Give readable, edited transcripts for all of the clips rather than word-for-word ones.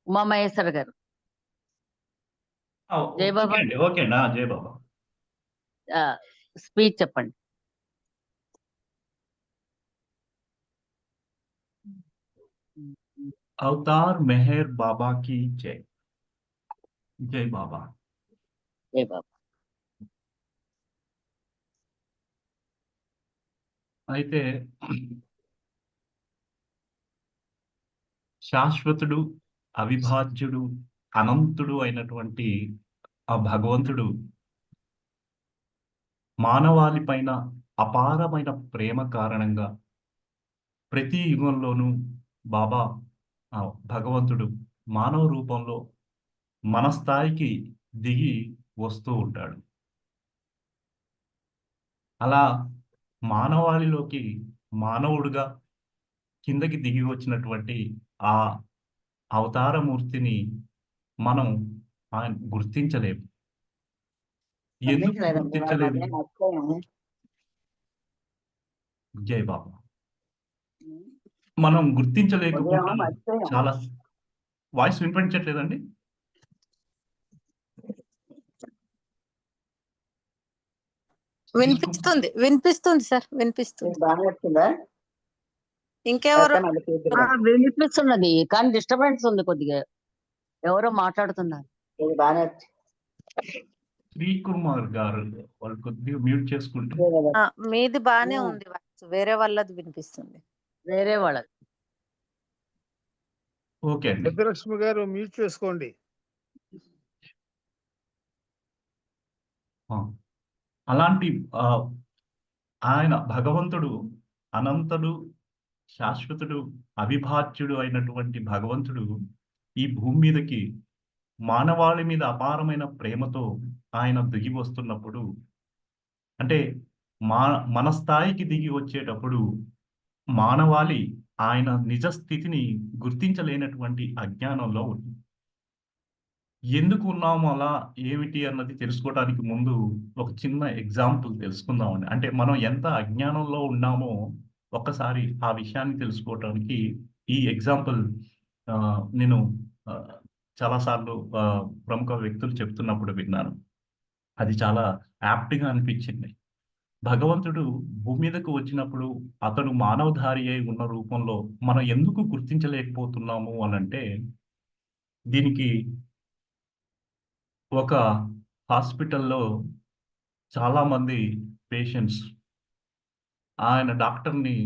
ఉమామహేశ్వర గారు. ఓకే జయబాబా అండి. ఓకే అండి. జై బాబా. స్పీచ్ చెప్పండి. అవతార్ మెహర్ బాబా की जय. జై బాబా. జయబాబా. అయితే శాశ్వతుడు, అవిభాజ్యుడు, అనంతుడు అయినటువంటి ఆ భగవంతుడు మానవాళి పైన అపారమైన ప్రేమ కారణంగా ప్రతి యుగంలోనూ బాబా భగవంతుడు మానవ రూపంలో మన స్థాయికి దిగి వస్తూ ఉంటాడు. అలా మానవాళిలోకి మానవుడుగా కిందకి దిగి వచ్చినటువంటి ఆ అవతారమూర్తిని మనం ఆయన గుర్తించలేము. ఎందుకు పంపించలేదండి వాళ్ళ గుర్తించలేదు? మధ్య మర్చిపోయాము. జై బాబా. మనం ఉదయం గుర్తించలేకపోతున్నాం. మర్చిపోయాము. చాలా వాయిస్ వినిపించట్లేదండి? వినిపిస్తుంది వినిపిస్తుంది సార్, వినిపిస్తుంది. బాగా వచ్చిందా? ఇంకెవరు? వినిపిస్తున్నది కానీ డిస్టర్బెన్స్ ఉంది కొద్దిగా. ఎవరో మాట్లాడుతున్నారు. ఇది బాగా శ్రీ కుమార్ గారు వాళ్ళు కొద్దిగా మ్యూట్ చేసుకుంటే. మీది బానే ఉంది, వేరే వాళ్ళది వినిపిస్తుంది. వేరే వాళ్ళది. ఓకే అండి. పెద్దలక్ష్మి గారు మ్యూట్ చేసుకోండి. అలాంటి ఆయన భగవంతుడు అనంతుడు, శాశ్వతుడు, అవిభాజ్యుడు అయినటువంటి భగవంతుడు ఈ భూమి మీదకి మానవాళి మీద అపారమైన ప్రేమతో ఆయన దిగి వస్తున్నప్పుడు, అంటే మన స్థాయికి దిగి వచ్చేటప్పుడు మానవాళి ఆయన నిజ స్థితిని గుర్తించలేనటువంటి అజ్ఞానంలో ఉంది. ఎందుకు ఉన్నాము అలా, ఏమిటి అన్నది తెలుసుకోవడానికి ముందు ఒక చిన్న ఎగ్జాంపుల్ తెలుసుకుందామండి. అంటే మనం ఎంత అజ్ఞానంలో ఉన్నామో ఒక్కసారి ఆ విషయాన్ని తెలుసుకోవడానికి ఈ ఎగ్జాంపుల్ నేను చాలాసార్లు ప్రముఖ వ్యక్తులు చెప్తున్నప్పుడు విన్నాను. అది చాలా యాప్ట్‌గా అనిపించింది. భగవంతుడు భూమి మీదకు వచ్చినప్పుడు అతడు మానవధారి అయి ఉన్న రూపంలో మనం ఎందుకు గుర్తించలేకపోతున్నాము అనంటే, దీనికి ఒక హాస్పిటల్‌లో చాలామంది పేషెంట్స్ ఆయన డాక్టర్‌ని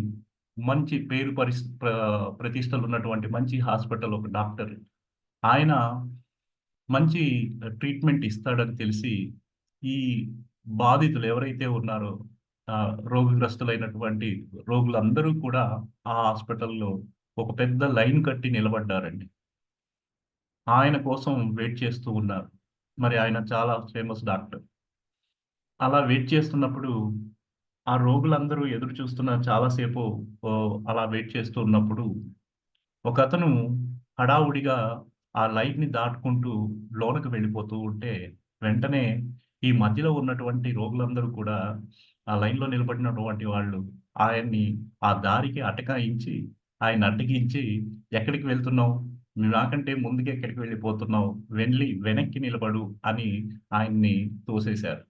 మంచి పేరు ప్రతిష్టలు ఉన్నటువంటి మంచి హాస్పిటల్ ఒక డాక్టర్. ఆయన మంచి ట్రీట్మెంట్ ఇస్తాడని తెలిసి ఈ బాధితులు ఎవరైతే ఉన్నారో రోగగ్రస్తులైనటువంటి రోగులందరూ కూడా ఆ హాస్పిటల్‌లో ఒక పెద్ద లైన్ కట్టి నిలబడ్డారండి. ఆయన కోసం వెయిట్ చేస్తూ ఉన్నారు. మరి ఆయన చాలా ఫేమస్ డాక్టర్. అలా వెయిట్ చేస్తున్నప్పుడు ఆ రోగులందరూ ఎదురు చూస్తున్న చాలా సేపు అలా వెయిట్ చేస్తూ ఉన్నప్పుడు ఒకతను హడావుడిగా ఆ లైన్‌ని దాటుకుంటూ లోనకి వెళ్ళిపోతూ ఉంటే, వెంటనే ఈ మధ్యలో ఉన్నటువంటి రోగులందరూ కూడా ఆ లైన్‌లో నిలబడినటువంటి వాళ్ళు ఆయన్ని ఆ దారికి అటకాయించి, ఆయన్ని అడ్డగించి, "ఎక్కడికి వెళ్తున్నావు? నాకంటే ముందుగా ఎక్కడికి వెళ్ళిపోతున్నావు? వెనక్కి నిలబడు" అని ఆయన్ని తోసేశారు.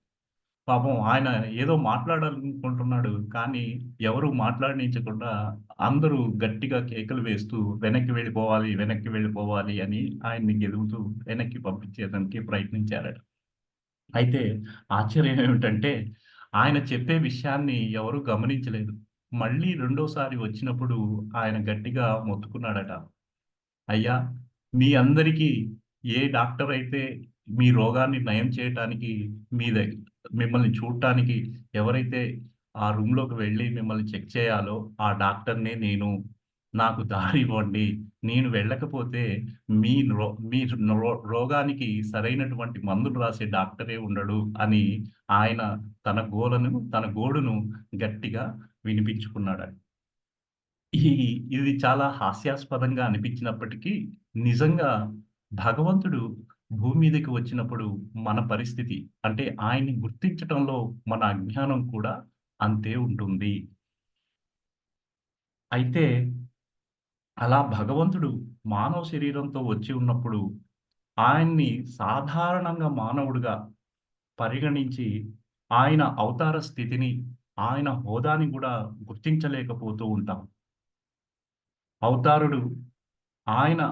పాపం ఆయన ఏదో మాట్లాడాలనుకుంటున్నాడు. కానీ ఎవరు మాట్లాడనించకుండా అందరూ గట్టిగా కేకలు వేస్తూ వెనక్కి వెళ్ళిపోవాలి, వెనక్కి వెళ్ళిపోవాలి అని ఆయన్ని గెలుగుతూ వెనక్కి పంపించేయడానికి ప్రయత్నించారట. అయితే ఆశ్చర్యం ఏమిటంటే ఆయన చెప్పే విషయాన్ని ఎవరు గమనించలేదు. మళ్ళీ రెండోసారి వచ్చినప్పుడు ఆయన గట్టిగా మొత్తుకున్నాడట. అయ్యా! మీ అందరికీ ఏ డాక్టర్ అయితే మీ రోగాన్ని నయం చేయటానికి మీ మిమ్మల్ని చూడటానికి ఎవరైతే ఆ రూమ్‌లోకి వెళ్లి మిమ్మల్ని చెక్ చేయాలో ఆ డాక్టర్‌నే నేను. నాకు దారివ్వండి. నేను వెళ్ళకపోతే మీ రోగానికి సరైనటువంటి మందులు రాసే డాక్టరే ఉండడు అని ఆయన తన గోడును గట్టిగా వినిపించుకున్నాడండి. ఈ ఇది చాలా హాస్యాస్పదంగా అనిపించినప్పటికీ, నిజంగా భగవంతుడు భూమి మీదకి వచ్చినప్పుడు మన పరిస్థితి అంటే ఆయన్ని గుర్తించటంలో మన అజ్ఞానం కూడా అంతే ఉంటుంది. అయితే అలా భగవంతుడు మానవ శరీరంతో వచ్చి ఉన్నప్పుడు ఆయన్ని సాధారణంగా మానవుడిగా పరిగణించి ఆయన అవతార స్థితిని, ఆయన హోదాని గూడా గుర్తించలేకపోతూ ఉంటాం. అవతారుడు ఆయన,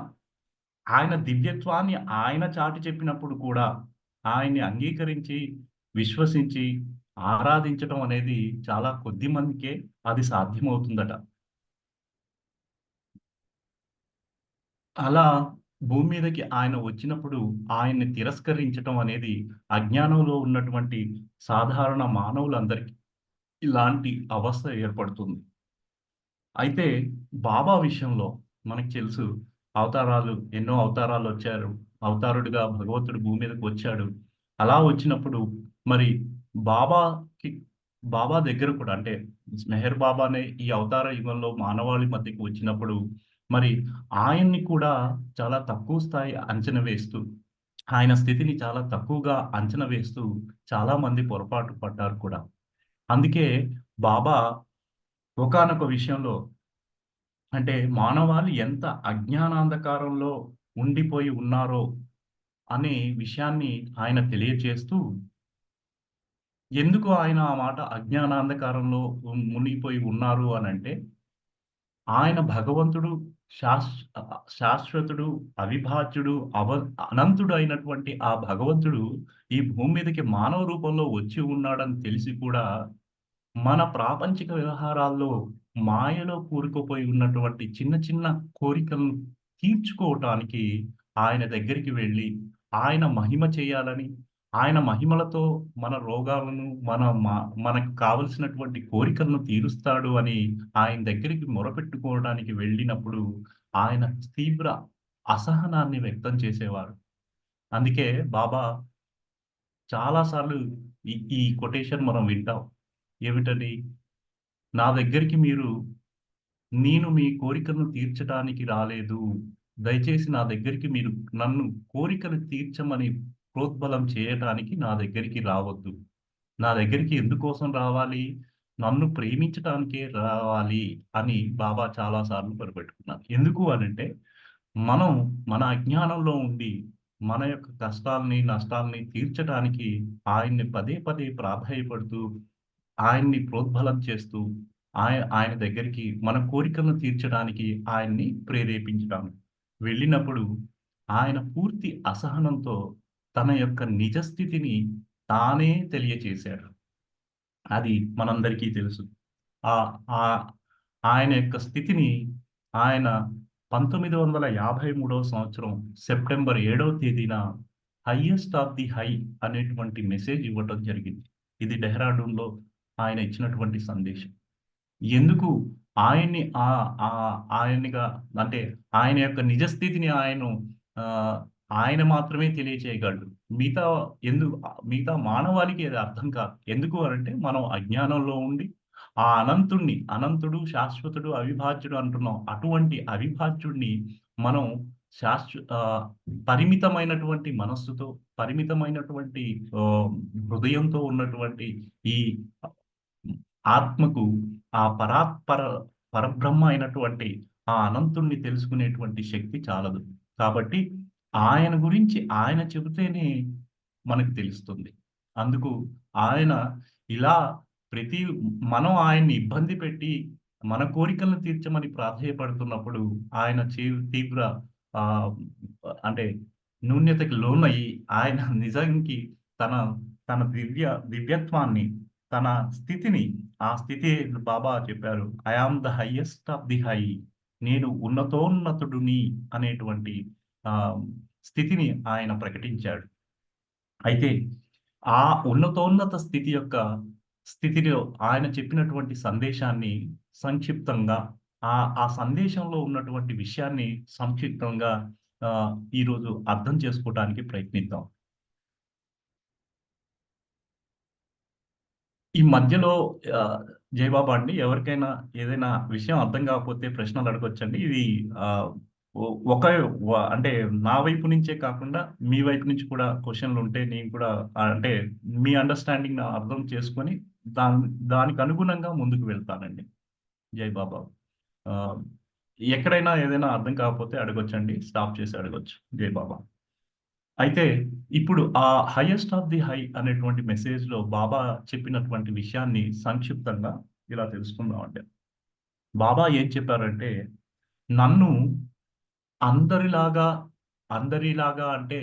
ఆయన దివ్యత్వాన్ని ఆయన చాటి చెప్పినప్పుడు కూడా ఆయన్ని అంగీకరించి, విశ్వసించి, ఆరాధించటం అనేది చాలా కొద్ది మందికే అది సాధ్యమవుతుందట. అలా భూమి మీదకి ఆయన వచ్చినప్పుడు ఆయన్ని తిరస్కరించటం అనేది అజ్ఞానంలో ఉన్నటువంటి సాధారణ మానవులందరికీ ఇలాంటి అవస్థ ఏర్పడుతుంది. అయితే బాబా విషయంలో మనకు తెలుసు ఎన్నో అవతారాలొచ్చారు. అవతారుడిగా భగవంతుడు భూమి మీదకి వచ్చాడు. అలా వచ్చినప్పుడు మరి బాబాకి బాబా దగ్గర కూడా అంటే మెహర్ బాబానే ఈ అవతార యుగంలో మానవాళి మధ్యకి వచ్చినప్పుడు మరి ఆయన్ని కూడా చాలా తక్కువ స్థాయి అంచనా వేస్తూ, ఆయన స్థితిని చాలా తక్కువగా అంచనా వేస్తూ చాలామంది పొరపాటు పడ్డారు కూడా. అందుకే బాబా ఒకానొక విషయంలో అంటే మానవాళి ఎంత అజ్ఞానాంధకారంలో ఉండిపోయి ఉన్నారో అనే విషయాన్ని ఆయన తెలియచేస్తూ, ఎందుకు ఆయన ఆ మాట అజ్ఞానాంధకారంలో మునిగిపోయి ఉన్నారు అనంటే, ఆయన భగవంతుడు శాశ్వతుడు, అవిభాజ్యుడు, అనంతుడు అయినటువంటి ఆ భగవంతుడు ఈ భూమి మీదకి మానవ రూపంలో వచ్చి ఉన్నాడని తెలిసి కూడా మన ప్రాపంచిక వ్యవహారాల్లో మాయలో కూరుకుపోయి ఉన్నటువంటి చిన్న చిన్న కోరికలను తీర్చుకోవటానికి ఆయన దగ్గరికి వెళ్ళి, ఆయన మహిమ చేయాలని, ఆయన మహిమలతో మన రోగాలను, మనకు కావలసినటువంటి కోరికలను తీరుస్తాడు అని ఆయన దగ్గరికి మొరపెట్టుకోవడానికి వెళ్ళినప్పుడు, ఆయన తీవ్ర అసహనాన్ని వ్యక్తం చేసేవారు. అందుకే బాబా చాలా సార్లు ఈ ఈ కొటేషన్ మనం వింటాం. ఏమిటది? నా దగ్గరికి నేను మీ కోరికలను తీర్చడానికి రాలేదు. దయచేసి నా దగ్గరికి నన్ను కోరికలు తీర్చమని ప్రోద్బలం చేయటానికి నా దగ్గరికి రావద్దు. నా దగ్గరికి ఎందుకోసం రావాలి? నన్ను ప్రేమించటానికే రావాలి అని బాబా చాలా సార్లు మొరపెట్టుకున్నారు. ఎందుకు అనంటే, మనం మన అజ్ఞానంలో ఉండి, మన యొక్క కష్టాల్ని, నష్టాల్ని తీర్చటానికి ఆయన్ని పదే పదే ప్రాధేయపడుతూ, ఆయన్ని ప్రోద్బలం చేస్తూ, ఆయన దగ్గరికి మన కోరికలను తీర్చడానికి ఆయన్ని ప్రేరేపించటం. వెళ్ళినప్పుడు ఆయన పూర్తి అసహనంతో తన యొక్క నిజ స్థితిని తానే తెలియచేశాడు. అది మనందరికీ తెలుసు. ఆహ్, ఆహ్, ఆయన యొక్క స్థితిని ఆయన 1953వ సంవత్సరం సెప్టెంబర్ 7వ తేదీన హైయెస్ట్ ఆఫ్ ది హై అనేటువంటి మెసేజ్ ఇవ్వటం జరిగింది. ఇది డెహ్రాడూన్‌లో ఆయన ఇచ్చినటువంటి సందేశం. ఎందుకు ఆయన్ని ఆయనగా అంటే ఆయన యొక్క నిజ స్థితిని ఆహ్, ఆయన మాత్రమే తెలియచేయగలడు. మిగతా మిగతా మానవాళికి అది అర్థం కాదు. ఎందుకు అనంటే మనం అజ్ఞానంలో ఉండి ఆ అనంతుడు, శాశ్వతుడు, అవిభాజ్యుడు అంటున్నాం. అటువంటి అవిభాజ్యుడిని మనం ఆహ్, పరిమితమైనటువంటి మనస్సుతో, పరిమితమైనటువంటి ఆహ్, హృదయంతో ఉన్నటువంటి ఈ ఆత్మకు ఆ పరబ్రహ్మ అయినటువంటి ఆ అనంతుణ్ణి తెలుసుకునేటువంటి శక్తి చాలదు. కాబట్టి ఆయన గురించి ఆయన చెబితేనే మనకు తెలుస్తుంది. అందుకు ఆయన ఇలా ప్రతి మనం ఆయన్ని ఇబ్బంది పెట్టి మన కోరికలను తీర్చమని ప్రాధేయపడుతున్నప్పుడు ఆయన తీవ్ర ఆహ్, అంటే న్యూనతకి లోనయ్యి ఆయన నిజానికి తన తన దివ్యత్వాన్ని తన స్థితిని ఆ స్థితి బాబా చెప్పారు. I am the highest of the high. నేను ఉన్నతోన్నతుడుని అనేటువంటి ఆహ్, స్థితిని ఆయన ప్రకటించాడు. అయితే ఆ ఉన్నతోన్నత స్థితిలో ఆయన చెప్పినటువంటి సందేశాన్ని సంక్షిప్తంగా ఆ సందేశంలో ఉన్నటువంటి విషయాన్ని సంక్షిప్తంగా ఈరోజు అర్థం చేసుకోవటానికి ప్రయత్నిద్దాం. ఈ మధ్యలో జయబాబా అండి ఎవరికైనా ఏదైనా విషయం అర్థం కాకపోతే ప్రశ్నలు అడగొచ్చండి. ఇది ఆహ్, ఒ ఒక అంటే నా వైపు నుంచే కాకుండా మీ వైపు నుంచి కూడా క్వెషన్‌లుంటే నేను కూడా అంటే మీ అండర్‌స్టాండింగ్‌ని అర్థం చేసుకొని దానికి అనుగుణంగా ముందుకు వెళ్తానండి. జై బాబా. ఆహ్, ఎక్కడైనా ఏదైనా అర్థం కాకపోతే అడగొచ్చండి. స్టాప్ చేసి అడగొచ్చు. జై బాబా. అయితే ఇప్పుడు ఆ హైయెస్ట్ ఆఫ్ ది హై అనేటువంటి మెసేజ్‌లో బాబా చెప్పినటువంటి విషయాన్ని సంక్షిప్తంగా ఇలా తెలుసుకుందామండి. బాబా ఏం చెప్పారంటే, నన్ను అందరిలాగా, అందరిలాగా అంటే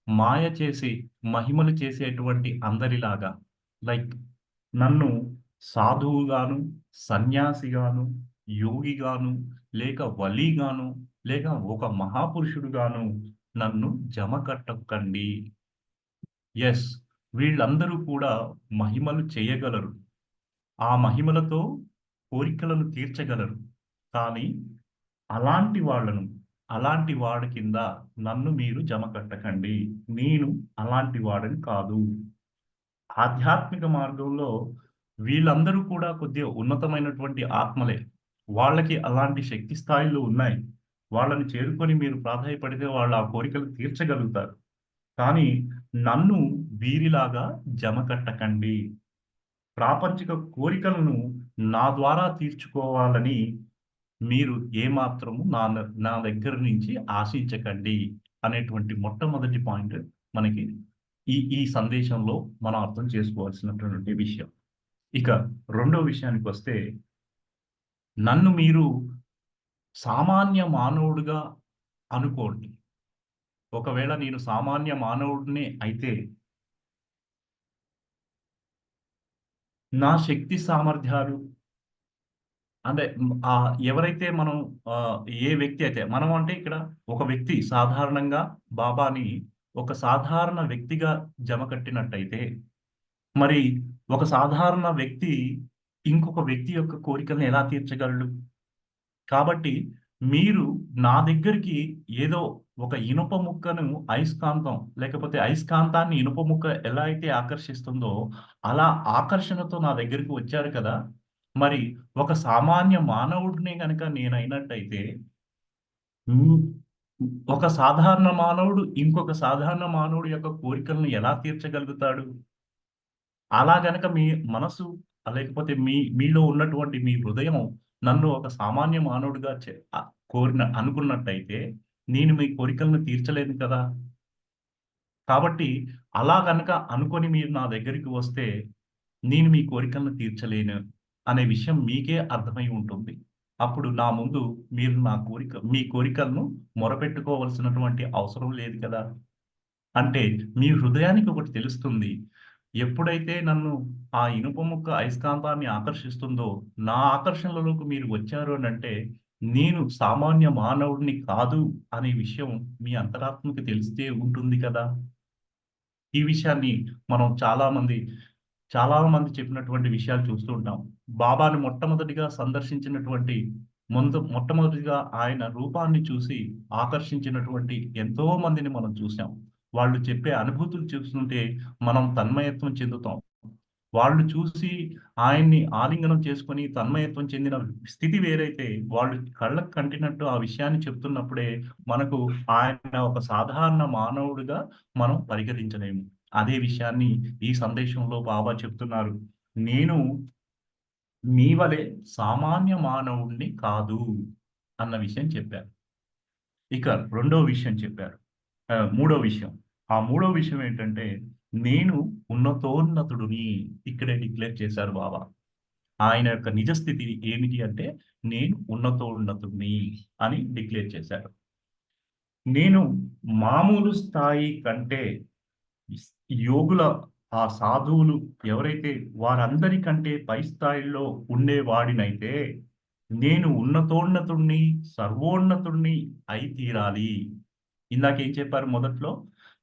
మాయ చేసి, మహిమలు చేసేటువంటి అందరిలాగా లైక్ నన్ను సాధువుగాను, సన్యాసిగాను, యోగిగాను, లేక వలీగాను, లేక ఒక మహాపురుషుడుగాను నన్ను జమ కట్టకండి. యెస్. వీళ్ళందరూ కూడా మహిమలు చేయగలరు. ఆ మహిమలతో కోరికలను తీర్చగలరు. కానీ అలాంటి వాళ్ళను, అలాంటి వాడి కింద నన్ను మీరు జమ కట్టకండి. నేను అలాంటి వాడిని కాదు. ఆధ్యాత్మిక మార్గంలో వీళ్ళందరూ కూడా కొద్దిగా ఉన్నతమైనటువంటి ఆత్మలే. వాళ్ళకి అలాంటి శక్తి స్థాయిలు ఉన్నాయి. వాళ్ళని చేరుకొని మీరు ప్రాధాయపడితే వాళ్ళు ఆ కోరికలు తీర్చగలుగుతారు. కానీ నన్ను వీరిలాగా జమ కట్టకండి. ప్రాపంచిక కోరికలను నా ద్వారా తీర్చుకోవాలని మీరు ఏమాత్రము నా దగ్గర నుంచి ఆశించకండి అనేటువంటి మొట్టమొదటి పాయింట్ మనకి ఈ సందేశంలో మనం అర్థం చేసుకోవాల్సినటువంటి విషయం. ఇక రెండో విషయానికొస్తే, నన్ను మీరు సామాన్య మానవుడిగా అనుకోండి. ఒకవేళ నేను సామాన్య మానవుడినే అయితే నా శక్తి సామర్థ్యాలు అంటే ఎవరైతే మనం ఏ వ్యక్తి అయితే మనం అంటే ఇక్కడ ఒక వ్యక్తి సాధారణంగా బాబాని ఒక సాధారణ వ్యక్తిగా జమ కట్టినట్టయితే, మరి ఒక సాధారణ వ్యక్తి ఇంకొక వ్యక్తి యొక్క కోరికలను ఎలా తీర్చగలడు? కాబట్టి మీరు నా దగ్గరికి ఏదో ఒక ఇనుప ముక్కను అయస్కాంతం లేకపోతే అయస్కాంతాన్ని ఇనుప ముక్క ఎలా అయితే ఆకర్షిస్తుందో, అలా ఆకర్షణతో నా దగ్గరికి వచ్చారు కదా! మరి ఒక సామాన్య మానవుడినే గనక నేనైనట్టయితే, హ్మ్. ఒక సాధారణ మానవుడు ఇంకొక సాధారణ మానవుడి యొక్క కోరికలను ఎలా తీర్చగలుగుతాడు? అలా గనక మీ మనసు లేకపోతే మీలో ఉన్నటువంటి మీ హృదయం నన్ను ఒక సామాన్య మానవుడిగా అనుకున్నట్టయితే, నేను మీ కోరికలను తీర్చలేను కదా! కాబట్టి అలా గనక అనుకోని మీరు నా దగ్గరికి వస్తే, నేను మీ కోరికలను తీర్చలేను అనే విషయం మీకే అర్థమై ఉంటుంది. అప్పుడు నా ముందు మీరు మీ కోరికలను మొరపెట్టుకోవాల్సినటువంటి అవసరం లేదు కదా! అంటే మీ హృదయానికి ఒకటి తెలుస్తుంది. ఎప్పుడైతే నన్ను ఆ ఇనుప ముక్క అయస్కాంతాన్ని ఆకర్షిస్తుందో, నా ఆకర్షణలలోకి మీరు వచ్చారు అనంటే, నేను సామాన్య మానవుడిని కాదు అనే విషయం మీ అంతరాత్మకి తెలిస్తే ఉంటుంది కదా! ఈ విషయాన్ని మనం చాలా మంది చెప్పినటువంటి విషయాలు చూస్తూ ఉంటాం. బాబాను మొట్టమొదటిగా ఆయన రూపాన్ని చూసి ఆకర్షించినటువంటి ఎంతో మందిని మనం చూసాం. వాళ్ళు చెప్పే అనుభూతులు చూస్తుంటే మనం తన్మయత్వం చెందుతాం. వాళ్ళు చూసి ఆయన్ని ఆలింగనం చేసుకొని తన్మయత్వం చెందిన స్థితి వేరైతే, వాళ్ళు కళ్ళకు కంటినట్టు ఆ విషయాన్ని చెప్తున్నప్పుడే మనకు ఆయన ఒక సాధారణ మానవుడిగా మనం పరిగణించలేము. అదే విషయాన్ని ఈ సందేశంలో బాబా చెప్తున్నారు. నేను మీ వలె సామాన్య మానవుడిని కాదు అన్న విషయం చెప్పారు. ఇక రెండో విషయం చెప్పారు. మూడో విషయం. ఆ మూడో విషయం ఏంటంటే, నేను ఉన్నతోన్నతుడిని ఇక్కడే డిక్లేర్ చేశారు బాబా. ఆయన యొక్క నిజ స్థితి ఏమిటి అంటే, నేను ఉన్నతోన్నతుడిని అని డిక్లేర్ చేశారు. నేను మామూలు స్థాయి కంటే యోగుల ఆ సాధువులు ఎవరైతే వారందరికంటే పై స్థాయిలో ఉండేవాడినైతే, నేను ఉన్నతోన్నతుడిని, సర్వోన్నతుడిని అయి తీరాలి. ఇందాకేం చెప్పారు మొదట్లో?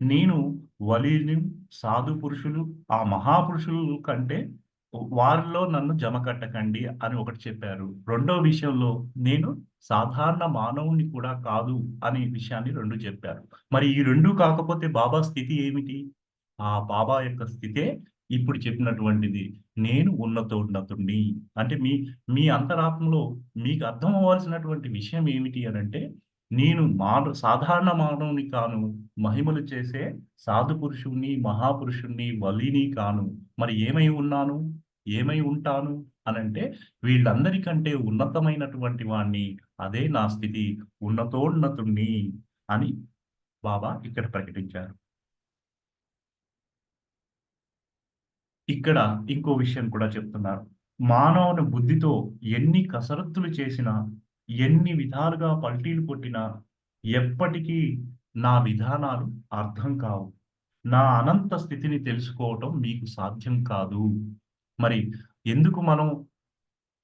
నేను వలీని, సాధు పురుషులు, ఆ మహాపురుషులు కంటే వారిలో నన్ను జమ కట్టకండి అని ఒకటి చెప్పారు. రెండో విషయంలో నేను సాధారణ మానవుడిని కూడా కాదు అనే విషయాన్ని 2 చెప్పారు. మరి ఈ 2 కాకపోతే బాబా స్థితి ఏమిటి? ఆ బాబా యొక్క స్థితే ఇప్పుడు చెప్పినటువంటిది. నేను ఉన్నతోన్నతుడిని. అంటే మీ అంతరాత్మలో మీకు అర్థం అవ్వాల్సినటువంటి విషయం ఏమిటి అనంటే, నేను సాధారణ మానవుని కాను. మహిమలు చేసే సాధు పురుషుడిని, మహాపురుషుడిని, వలీని కాను. మరి ఏమై ఉన్నాను? ఏమై ఉంటాను అనంటే, వీళ్ళందరికంటే ఉన్నతమైనటువంటి వాడిని, అదే నా స్థితి, ఉన్నతోన్నతుణ్ణి అని బాబా ఇక్కడ ప్రకటించారు. ఇక్కడ ఇంకో విషయం కూడా చెప్తున్నారు. మానవుని బుద్ధితో ఎన్ని కసరత్తులు చేసినా, ఎన్ని విధాలుగా పల్టీలు కొట్టినా, ఎప్పటికీ నా విధానాలు అర్థం కావు. నా అనంత స్థితిని తెలుసుకోవటం మీకు సాధ్యం కాదు. మరి ఎందుకు మనం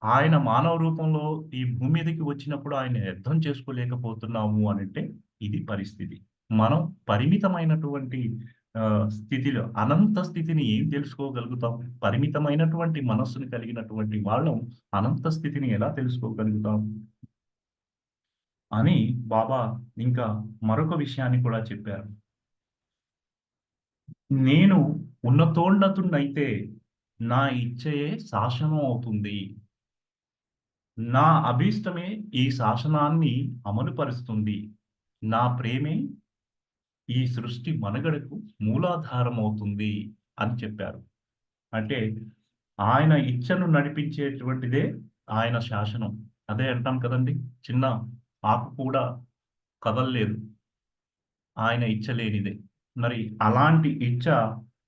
ఆయన మానవ రూపంలో ఈ భూమి మీదకి వచ్చినప్పుడు ఆయన అర్థం చేసుకోలేకపోతున్నాము అనంటే ఇది పరిస్థితి. మనం పరిమితమైనటువంటి స్థితిలో అనంత స్థితిని ఏం తెలుసుకోగలుగుతాం? పరిమితమైనటువంటి మనస్సుని కలిగినటువంటి వాళ్ళం అనంత స్థితిని ఎలా తెలుసుకోగలుగుతాం? అని బాబా ఇంకా మరొక విషయాన్ని కూడా చెప్పారు. నేను ఉన్నతోన్నతున్నైతే నా ఇచ్చయే శాసనం అవుతుంది. నా అభీష్టమే ఈ శాసనాన్ని అమలుపరుస్తుంది. నా ప్రేమే ఈ సృష్టి మనుగడకు మూలాధారం అవుతుంది అని చెప్పారు. అంటే ఆయన ఇచ్చను నడిపించేటువంటిదే ఆయన శాసనం. అదే అంటాం కదండి, చిన్న ఆకు కూడా కదలలేదు, ఆయన ఇచ్చ లేనిదే. మరి అలాంటి ఇచ్చ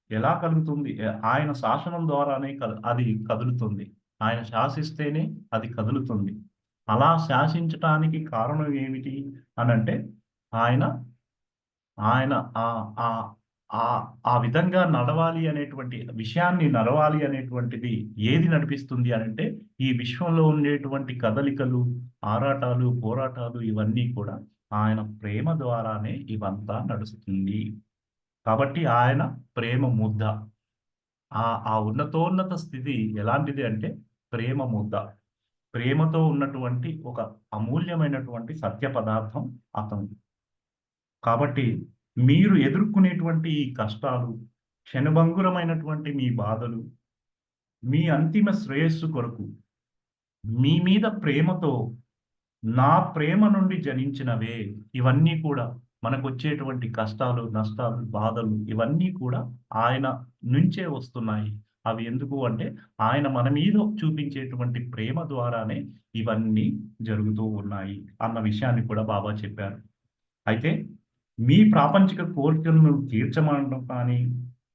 ఎలా కలుగుతుంది? ఆయన శాసనం ద్వారానే అది కదులుతుంది. ఆయన శాసిస్తేనే అది కదులుతుంది. అలా శాసించటానికి కారణం ఏమిటి అనంటే ఆయన ఆయన ఆ విధంగా నడవాలి అనేటువంటి విషయాన్ని నడవాలి అనేటువంటిది ఏది నడిపిస్తుంది అనంటే ఈ విశ్వంలో ఉండేటువంటి కదలికలు, ఆరాటాలు, పోరాటాలు ఇవన్నీ కూడా ఆయన ప్రేమ ద్వారానే ఇవంతా నడుస్తుంది. కాబట్టి ఆయన ప్రేమ ముద్ద. ఆ ఉన్నతోన్నత స్థితి ఎలాంటిది అంటే ప్రేమ ముద్ద. ప్రేమతో ఉన్నటువంటి ఒక అమూల్యమైనటువంటి సత్య పదార్థం అతను. కాబట్టి మీరు ఎదుర్కొనేటువంటి ఈ కష్టాలు, క్షణభంగురమైనటువంటి మీ బాధలు, మీ అంతిమ శ్రేయస్సు కొరకు మీ మీద ప్రేమతో, నా ప్రేమ నుండి జనించినవే ఇవన్నీ కూడా. మనకొచ్చేటువంటి కష్టాలు, నష్టాలు, బాధలు ఇవన్నీ కూడా ఆయన నుంచే వస్తున్నాయి. అవి ఎందుకు అంటే ఆయన మన మీద చూపించేటువంటి ప్రేమ ద్వారానే ఇవన్నీ జరుగుతూ ఉన్నాయి అన్న విషయాన్ని కూడా బాబా చెప్పారు. అయితే మీ ప్రాపంచిక కోరికలను తీర్చమనడం కానీ,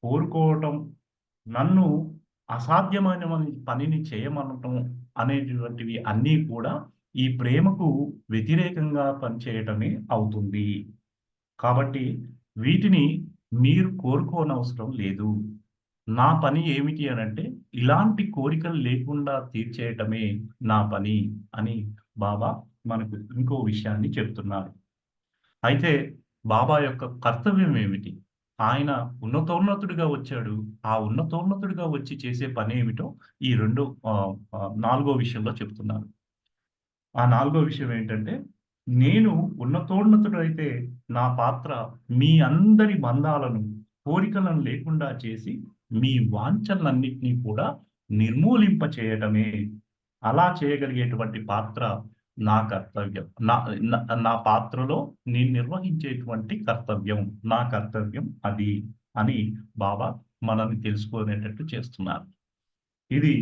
కోరుకోవటం, నన్ను అసాధ్యమైన పనిని చేయమనటం అనేటువంటివి అన్నీ కూడా ఈ ప్రేమకు వ్యతిరేకంగా పనిచేయటమే అవుతుంది. కాబట్టి వీటిని మీరు కోరుకోనవసరం లేదు. నా పని ఏమిటి అనంటే ఇలాంటి కోరికలు లేకుండా తీర్చేయటమే నా పని అని బాబా మనకు ఇంకో విషయాన్ని చెప్తున్నారు. అయితే బాబా యొక్క కర్తవ్యం ఏమిటి? ఆయన ఉన్నతోన్నతుడిగా వచ్చాడు. ఆ ఉన్నతోన్నతుడిగా వచ్చి చేసే పనేమిటో ఈ నాలుగో విషయంలో చెప్తున్నారు. ఆ నాలుగో విషయం ఏంటంటే, నేను ఉన్నతోన్నతుడైతే నా పాత్ర మీ అందరి బంధాలను, కోరికలను లేకుండా చేసి మీ వాంఛనలన్నిటినీ కూడా నిర్మూలింప చేయటమే. అలా చేయగలిగేటువంటి పాత్ర నా కర్తవ్యం. నా పాత్రలో నేను నిర్వహించేటువంటి కర్తవ్యం, నా కర్తవ్యం అది అని బాబా మనల్ని తెలుసుకునేటట్టు చేస్తున్నారు. ఇది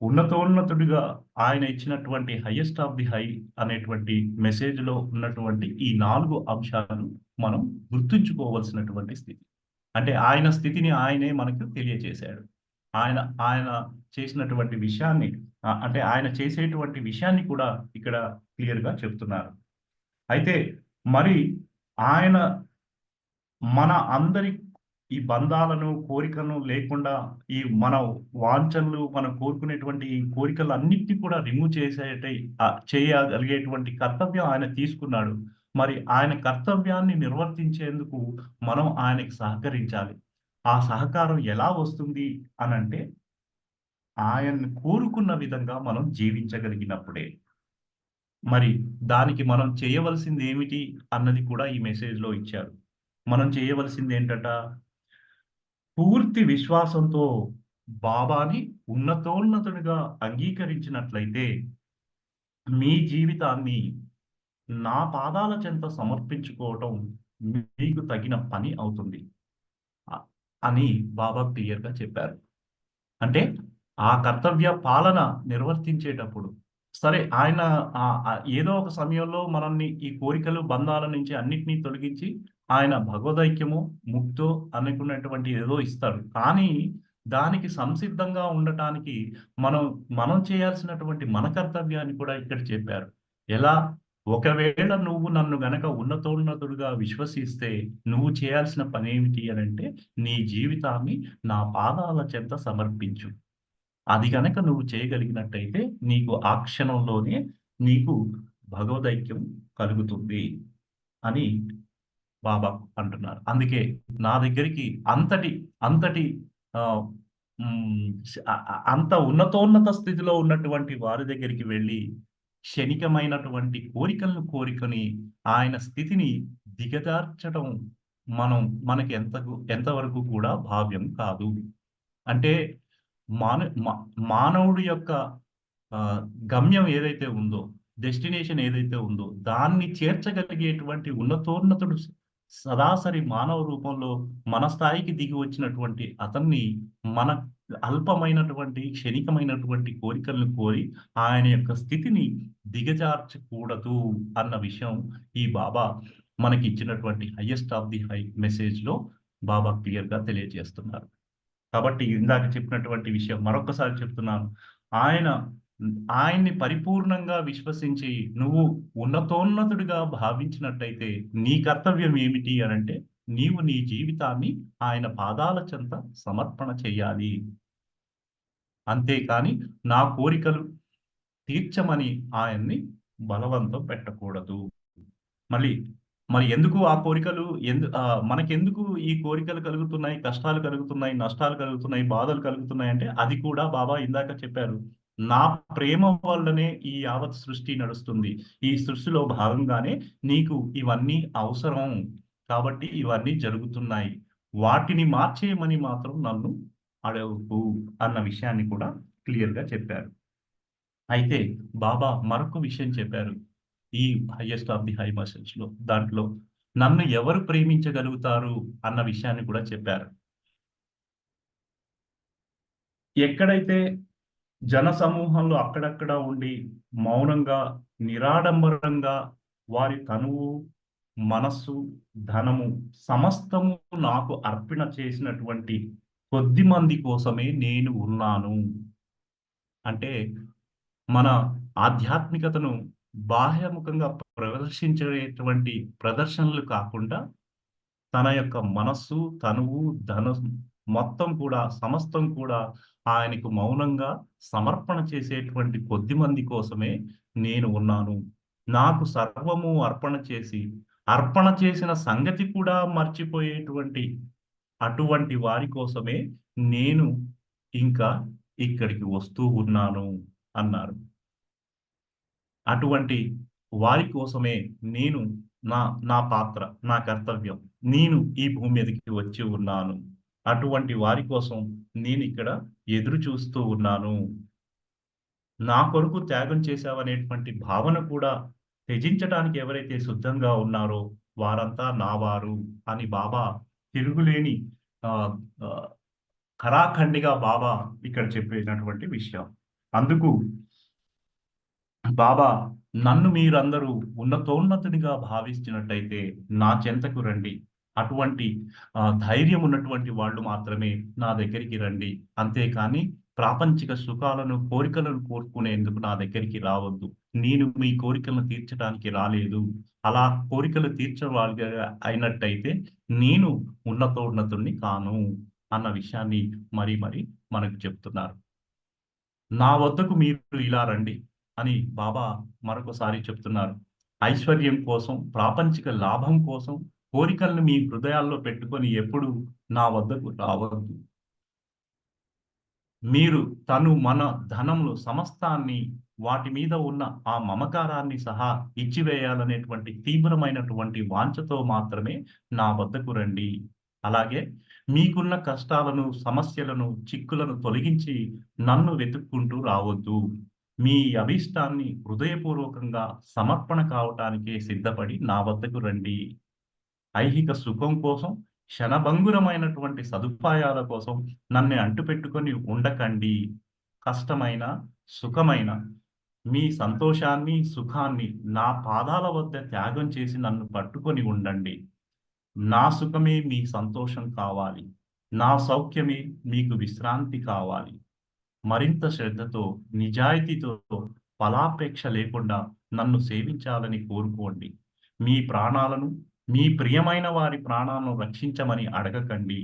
ఉన్నతోన్నతుడిగా ఆయన ఇచ్చినటువంటి హైయెస్ట్ ఆఫ్ ది హై అనేటువంటి మెసేజ్‌లో ఉన్నటువంటి ఈ 4 అంశాలు మనం గుర్తుంచుకోవాల్సినటువంటి స్థితి. అంటే ఆయన స్థితిని ఆయనే మనకు తెలియజేశాడు. ఆయన ఆయన చేసినటువంటి విషయాన్ని అంటే ఆయన చేసేటువంటి విషయాన్ని కూడా ఇక్కడ క్లియర్‌గా చెప్తున్నారు. అయితే మరి ఆయన మన అందరి ఈ బంధాలను, కోరికలను లేకుండా ఈ మన వాంఛనలు, మనం కోరుకునేటువంటి ఈ కోరికలన్నిటిని కూడా రిమూవ్ చేయగలిగేటువంటి కర్తవ్యం ఆయన తీసుకున్నాడు. మరి ఆయన కర్తవ్యాన్ని నిర్వర్తించేందుకు మనం ఆయనకి సహకరించాలి. ఆ సహకారం ఎలా వస్తుంది అనంటే ఆయన్ని కోరుకున్న విధంగా మనం జీవించగలిగినప్పుడే. మరి దానికి మనం చేయవలసింది ఏమిటి అన్నది కూడా ఈ మెసేజ్‌లో ఇచ్చారు. మనం చేయవలసింది ఏంటట? పూర్తి విశ్వాసంతో బాబాని ఉన్నతోన్నతుడిగా అంగీకరించినట్లయితే మీ జీవితాన్ని నా పాదాల చెంత సమర్పించుకోవటం మీకు తగిన పని అవుతుంది అని బాబా క్లియర్‌గా చెప్పారు. అంటే ఆ కర్తవ్య పాలన నిర్వర్తించేటప్పుడు సరే ఆయన ఏదో ఒక సమయంలో మనల్ని ఈ కోరికలు, బంధాల నుంచి అన్నిటిని తొలగించి ఆయన భగవదైక్యమో, ముక్తో అనుకున్నటువంటి ఏదో ఇస్తాడు. కానీ దానికి సంసిద్ధంగా ఉండటానికి మనం, మనం చేయాల్సినటువంటి మన కర్తవ్యాన్ని కూడా ఇక్కడ చెప్పారు. ఎలా? ఒకవేళ నువ్వు నన్ను గనక ఉన్నతోన్నతుడుగా విశ్వసిస్తే నువ్వు చేయాల్సిన పనేమిటి అనంటే, నీ జీవితాన్ని నా పాదాల చెంత సమర్పించు. అది గనక నువ్వు చేయగలిగినట్టయితే నీకు ఆ క్షణంలోనే నీకు భగవదైక్యం కలుగుతుంది అని బాబా అంటున్నారు. అందుకే నా దగ్గరికి అంతటి ఆహ్, హ్మ్. అంత ఉన్నతోన్నత స్థితిలో ఉన్నటువంటి వారి దగ్గరికి వెళ్లి క్షణికమైనటువంటి కోరికలను కోరుకొని ఆయన స్థితిని దిగజార్చడం మనం మనకి ఎంతవరకు కూడా భావ్యం కాదు. అంటే మాన మా మానవుడి యొక్క ఆహ్, గమ్యం ఏదైతే ఉందో, డెస్టినేషన్ ఏదైతే ఉందో, దాన్ని చేర్చగలిగేటువంటి ఉన్నతోన్నతుడు సరాసరి మానవ రూపంలో మన స్థాయికి దిగి వచ్చినటువంటి అతన్ని మన అల్పమైనటువంటి, క్షణికమైనటువంటి కోరికలను కోరి ఆయన యొక్క స్థితిని దిగజార్చకూడదు అన్న విషయం ఈ బాబా మనకి ఇచ్చినటువంటి హైయెస్ట్ ఆఫ్ ది హై మెసేజ్‌లో బాబా క్లియర్‌గా తెలియజేస్తున్నారు. కాబట్టి ఇందాక చెప్పినటువంటి విషయం మరొక్కసారి చెప్తున్నాను. ఆయన ఆయన్ని పరిపూర్ణంగా విశ్వసించి నువ్వు ఉన్నతోన్నతుడిగా భావించినట్టయితే నీ కర్తవ్యం ఏమిటి అనంటే, నీవు నీ జీవితాన్ని ఆయన పాదాల చెంత సమర్పణ చెయ్యాలి. అంతేకాని నా కోరికలు తీర్చమని ఆయన్ని బలవంతం పెట్టకూడదు. మళ్ళీ మరి ఎందుకు ఆ కోరికలు మనకెందుకు ఈ కోరికలు కలుగుతున్నాయి, కష్టాలు కలుగుతున్నాయి, నష్టాలు కలుగుతున్నాయి, బాధలు కలుగుతున్నాయి అంటే అది కూడా బాబా ఇందాక చెప్పారు. నా ప్రేమ వల్లనే ఈ యావత్ సృష్టి నడుస్తుంది. ఈ సృష్టిలో భాగంగానే నీకు ఇవన్నీ అవసరం. కాబట్టి ఇవన్నీ జరుగుతున్నాయి. వాటిని మార్చేయమని మాత్రం నన్ను అడగకు అన్న విషయాన్ని కూడా క్లియర్‌గా చెప్పారు. అయితే బాబా మరొక విషయం చెప్పారు. ఈ హైయెస్ట్ ఆఫ్ ది హై మెసేజ్‌లో. దాంట్లో నన్ను ఎవరు ప్రేమించగలుగుతారు అన్న విషయాన్ని కూడా చెప్పారు. ఎక్కడైతే జనసమూహంలో అక్కడక్కడ ఉండి మౌనంగా, నిరాడంబరంగా వారి తనువు, మనస్సు, ధనము సమస్తము నాకు అర్పణ చేసినటువంటి కొద్ది మంది కోసమే నేను ఉన్నాను. అంటే మన ఆధ్యాత్మికతను బాహ్యముఖంగా ప్రదర్శించేటువంటి ప్రదర్శనలు కాకుండా తన యొక్క మనస్సు, తనువు, ధనం మొత్తం కూడా సమస్తం కూడా ఆయనకు మౌనంగా సమర్పణ చేసేటువంటి కొద్ది మంది కోసమే నేను ఉన్నాను. నాకు సర్వము అర్పణ చేసి, అర్పణ చేసిన సంగతి కూడా మర్చిపోయేటువంటి అటువంటి వారి కోసమే నేను ఇంకా ఇక్కడికి వస్తూ ఉన్నాను అన్నారు. అటువంటి వారి కోసమే నేను నా నా పాత్ర, నా కర్తవ్యం. నేను ఈ భూమి మీదకి వచ్చి ఉన్నాను. అటువంటి వారి కోసం నేనిక్కడ ఎదురు చూస్తూ ఉన్నాను. నా కొరకు త్యాగం చేశావనేటువంటి భావన కూడా త్యజించటానికి ఎవరైతే సిద్ధంగా ఉన్నారో వారంతా నా వారు అని బాబా తిరుగులేని ఆహ్, ఆహ్, ఖరాఖండిగా బాబా ఇక్కడ చెప్పినటువంటి విషయం. అందుకు బాబా నన్ను మీరందరూ ఉన్నతోన్నతునిగా భావించినట్టయితే నా చెంతకు రండి. అటువంటి ధైర్యం ఉన్నటువంటి వాళ్ళు మాత్రమే నా దగ్గరికి రండి. అంతేకాని ప్రాపంచిక సుఖాలను, కోరికలను కోరుకునేందుకు నా దగ్గరికి రావద్దు. నేను మీ కోరికలను తీర్చడానికి రాలేదు. అలా కోరికలు తీర్చేవాడిగా అయినట్టయితే నేను ఉన్నతోన్నతుడిని కాను అన్న విషయాన్ని మరి మనకు చెప్తున్నారు. నా వద్దకు మీరు ఇలా రండి అని బాబా మరొకసారి చెప్తున్నారు. ఐశ్వర్యం కోసం, ప్రాపంచిక లాభం కోసం కోరికలను మీ హృదయాల్లో పెట్టుకొని ఎప్పుడు నా వద్దకు రావద్దు. మీరు మన ధనములు సమస్తాన్ని వాటి మీద ఉన్న ఆ మమకారాన్ని సహా ఇచ్చివేయాలనేటువంటి తీవ్రమైనటువంటి వాంఛతో మాత్రమే నా వద్దకు రండి. అలాగే మీకున్న కష్టాలను, సమస్యలను, చిక్కులను తొలగించి నన్ను వెతుక్కుంటూ రావద్దు. మీ అభీష్టాన్ని హృదయపూర్వకంగా సమర్పణ కావటానికే సిద్ధపడి నా వద్దకు రండి. ఐహిక సుఖం కోసం, క్షణభంగురమైనటువంటి సదుపాయాల కోసం నన్ను అంటుపెట్టుకొని ఉండకండి. కష్టమైన, సుఖమైన మీ సంతోషాన్ని, సుఖాన్ని నా పాదాల వద్ద త్యాగం చేసి నన్ను పట్టుకొని ఉండండి. నా సుఖమే మీ సంతోషం కావాలి. నా సౌఖ్యమే మీకు విశ్రాంతి కావాలి. మరింత శ్రద్ధతో, నిజాయితీతో, ఫలాపేక్ష లేకుండా నన్ను సేవించాలని కోరుకోండి. మీ ప్రాణాలను, మీ ప్రియమైన వారి ప్రాణాలను రక్షించమని అడగకండి.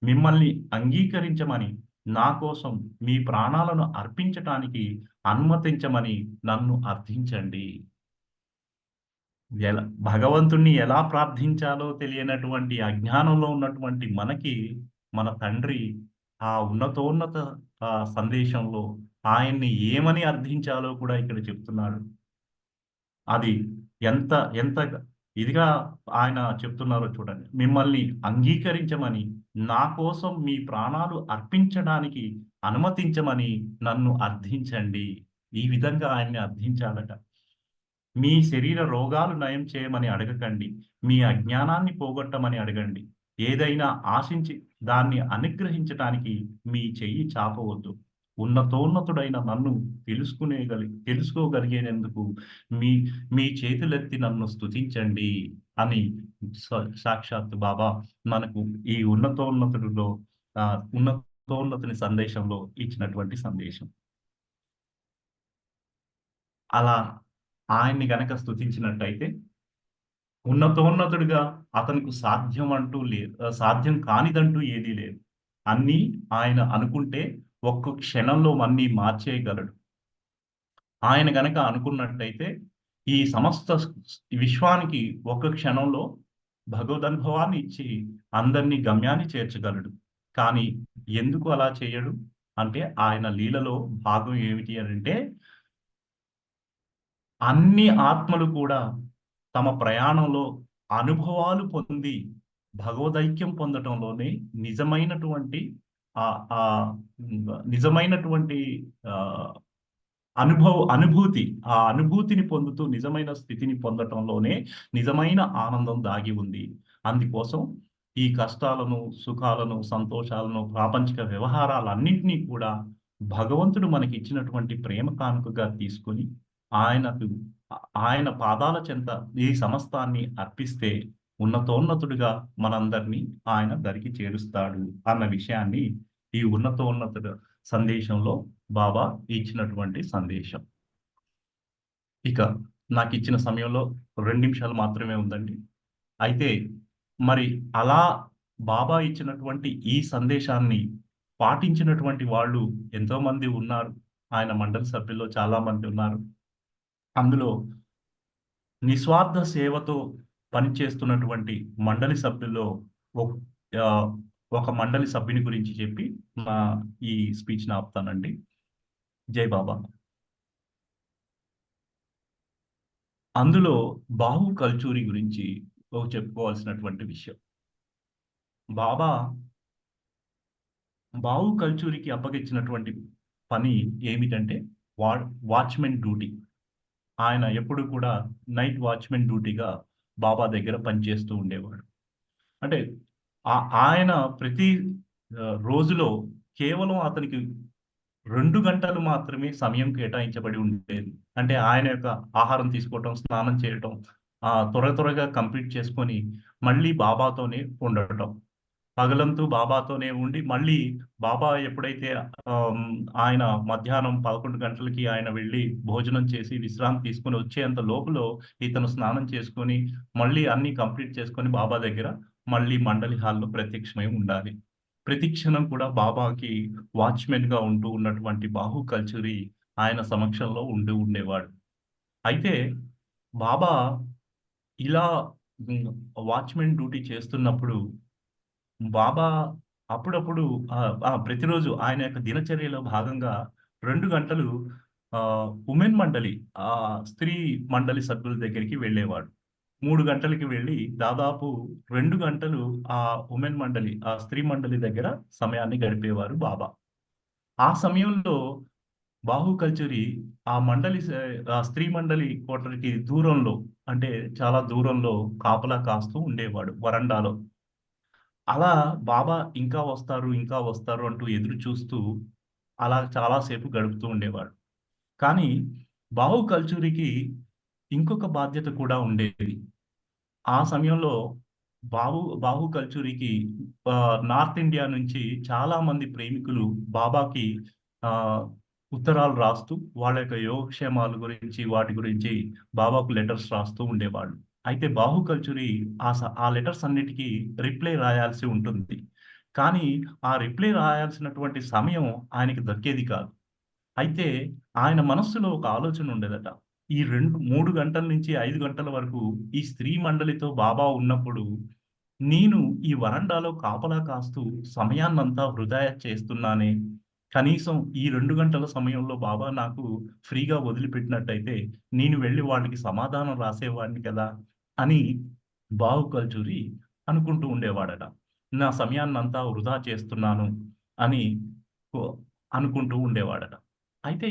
మిమ్మల్ని అంగీకరించమని, నా కోసం మీ ప్రాణాలను అర్పించటానికి అనుమతించమని నన్ను అర్థించండి. భగవంతుణ్ణి ఎలా ప్రార్థించాలో తెలియనటువంటి అజ్ఞానంలో ఉన్నటువంటి మనకి మన తండ్రి ఆ ఉన్నతోన్నత సందేశంలో ఆయన్ని ఏమని అర్థించాలో కూడా ఇక్కడ చెప్తున్నాడు. అది ఎంత ఎంత ఇదిగా ఆయన చెప్తున్నారో చూడండి. మిమ్మల్ని అంగీకరించమని, నా కోసం మీ ప్రాణాలు అర్పించడానికి అనుమతించమని నన్ను అర్థించండి. ఈ విధంగా ఆయన్ని అర్థించాలట. మీ శరీర రోగాలు నయం చేయమని అడగకండి. మీ అజ్ఞానాన్ని పోగొట్టమని అడగండి. ఏదైనా ఆశించి దాన్ని అనుగ్రహించటానికి మీ చెయ్యి చాపవద్దు. ఉన్నతోన్నతుడైన నన్ను తెలుసుకోగలిగేందుకు మీ మీ చేతులెత్తి నన్ను స్తుతించండి అని సాక్షాత్ బాబా మనకు ఈ ఉన్నతోన్నతుని సందేశంలో ఇచ్చినటువంటి సందేశం. అలా ఆయన్ని గనక స్తుతించినట్టయితే ఉన్నతోన్నతుడిగా అతనికి సాధ్యం కానిదంటూ ఏదీ లేదు. అన్నీ ఆయన అనుకుంటే ఒక్క క్షణంలో అన్నీ మార్చేయగలడు. ఆయన గనక అనుకున్నట్టయితే ఈ సమస్త విశ్వానికి ఒక్క క్షణంలో భగవదనుభవాన్ని ఇచ్చి అందరినీ గమ్యాన్ని చేర్చగలడు. కానీ ఎందుకు అలా చేయడు అంటే ఆయన లీలలో భాగం ఏమిటి అంటే అన్ని ఆత్మలు కూడా తమ ప్రయాణంలో అనుభవాలు పొంది భగవదైక్యం పొందటంలోనే నిజమైనటువంటి అనుభూతి, ఆ అనుభూతిని పొందుతూ నిజమైన స్థితిని పొందటంలోనే నిజమైన ఆనందం దాగి ఉంది. అందుకోసం ఈ కష్టాలను, సుఖాలను, సంతోషాలను, ప్రాపంచిక వ్యవహారాలన్నింటినీ కూడా భగవంతుడు మనకి ఇచ్చినటువంటి ప్రేమ కానుకగా తీసుకొని ఆయన పాదాల చెంత ఈ సమస్తాన్ని అర్పిస్తే ఉన్నతోన్నతుడిగా మనందరినీ ఆయన దరికి చేరుస్తాడు అన్న విషయాన్ని ఈ ఉన్నతోన్నతుడు సందేశంలో బాబా ఇచ్చినటువంటి సందేశం. ఇక నాకు ఇచ్చిన సమయంలో 2 నిమిషాలు మాత్రమే ఉందండి. అయితే మరి అలా బాబా ఇచ్చినటువంటి ఈ సందేశాన్ని పాటించినటువంటి వాళ్ళు ఎంతో మంది ఉన్నారు. ఆయన మండలి సభ్యుల్లో చాలా మంది ఉన్నారు. అందులో నిస్వార్థ సేవతో పనిచేస్తున్నటువంటి మండలి సభ్యుల్లో ఒక మండలి సభ్యుని గురించి చెప్పి నా ఈ స్పీచ్ ఆపుతానండి. జై బాబా. అందులో బాహు కల్చూరి గురించి చెప్పుకోవాల్సినటువంటి విషయం. బాహు కల్చూరికి అప్పగించినటువంటి పని ఏమిటంటే వాచ్మెన్ డ్యూటీ. ఆయన ఎప్పుడు కూడా నైట్ వాచ్మెన్ డ్యూటీగా బాబా దగ్గర పనిచేస్తూ ఉండేవాడు. అంటే ఆయన ప్రతి రోజులో కేవలం అతనికి 2 గంటలు మాత్రమే సమయం కేటాయించబడి ఉండేది. అంటే ఆయన యొక్క ఆహారం తీసుకోవటం, స్నానం చేయటం, త్వరగా కంప్లీట్ చేసుకొని మళ్ళీ బాబాతోనే ఉండటం. పగలంతూ బాబాతోనే ఉండి మళ్ళీ బాబా ఎప్పుడైతే ఆయన మధ్యాహ్నం 11 గంటలకి ఆయన వెళ్ళి భోజనం చేసి విశ్రాంతి తీసుకొని వచ్చేంత లోపల ఇతను స్నానం చేసుకొని మళ్ళీ అన్ని కంప్లీట్ చేసుకొని బాబా దగ్గర మళ్ళీ మండలి హాల్లో ప్రత్యక్షమై ఉండాలి. ప్రతి క్షణం కూడా బాబాకి వాచ్మెన్ గా ఉంటూ ఉన్నటువంటి బాహు కల్చూరి ఆయన సమక్షంలో ఉండేవాడు. అయితే బాబా ఇలా వాచ్మెన్ డ్యూటీ చేస్తున్నప్పుడు బాబా అప్పుడప్పుడు ప్రతిరోజు ఆయన యొక్క దినచర్యలో భాగంగా 2 గంటలు ఉమెన్ మండలి, స్త్రీ మండలి సభ్యుల దగ్గరికి వెళ్ళేవాడు. 3 గంటలకి వెళ్ళి దాదాపు 2 గంటలు ఆ ఉమెన్ మండలి, ఆ స్త్రీ మండలి దగ్గర సమయాన్ని గడిపేవారు బాబా. ఆ సమయంలో బాహు కల్చూరి ఆ స్త్రీ మండలి కోటరికి దూరంలో, అంటే చాలా దూరంలో కాపలా కాస్తూ ఉండేవాడు వరండాలో. అలా బాబా ఇంకా వస్తారు అంటూ ఎదురు చూస్తూ అలా చాలాసేపు గడుపుతూ ఉండేవాడు. కానీ బాహు కల్చూరికి ఇంకొక బాధ్యత కూడా ఉండేది. ఆ సమయంలో బాహు కల్చూరికి నార్త్ ఇండియా నుంచి చాలా మంది ప్రేమికులు బాబాకి ఆహ్, ఉత్తరాలు రాస్తూ వాళ్ళ యొక్క యోగక్షేమాల గురించి, వాటి గురించి బాబాకు లెటర్స్ రాస్తూ ఉండేవాళ్ళు. అయితే బాహు కల్చూరి ఆ లెటర్స్ అన్నిటికి రిప్లై రాయాల్సి ఉంటుంది. కానీ ఆ రిప్లై రాయాల్సినటువంటి సమయం ఆయనకి దక్కేది కాదు. అయితే ఆయన మనస్సులో ఒక ఆలోచన ఉండేదట. ఈ 3 గంటల నుంచి 5 గంటల వరకు ఈ స్త్రీ మండలితో బాబా ఉన్నప్పుడు, నేను ఈ వరండాలో కాపలా కాస్తూ సమయాన్నంతా వృధా చేస్తున్నానే. కనీసం ఈ 2 గంటల సమయంలో బాబా నాకు ఫ్రీగా వదిలిపెట్టినట్టయితే, నేను వెళ్లి వాళ్ళకి సమాధానం రాసేవాడిని కదా! అని బావు కల్చూరి అనుకుంటూ ఉండేవాడట. నా సమయాన్నంతా వృధా చేస్తున్నాను అని ఒ అనుకుంటూ ఉండేవాడట. అయితే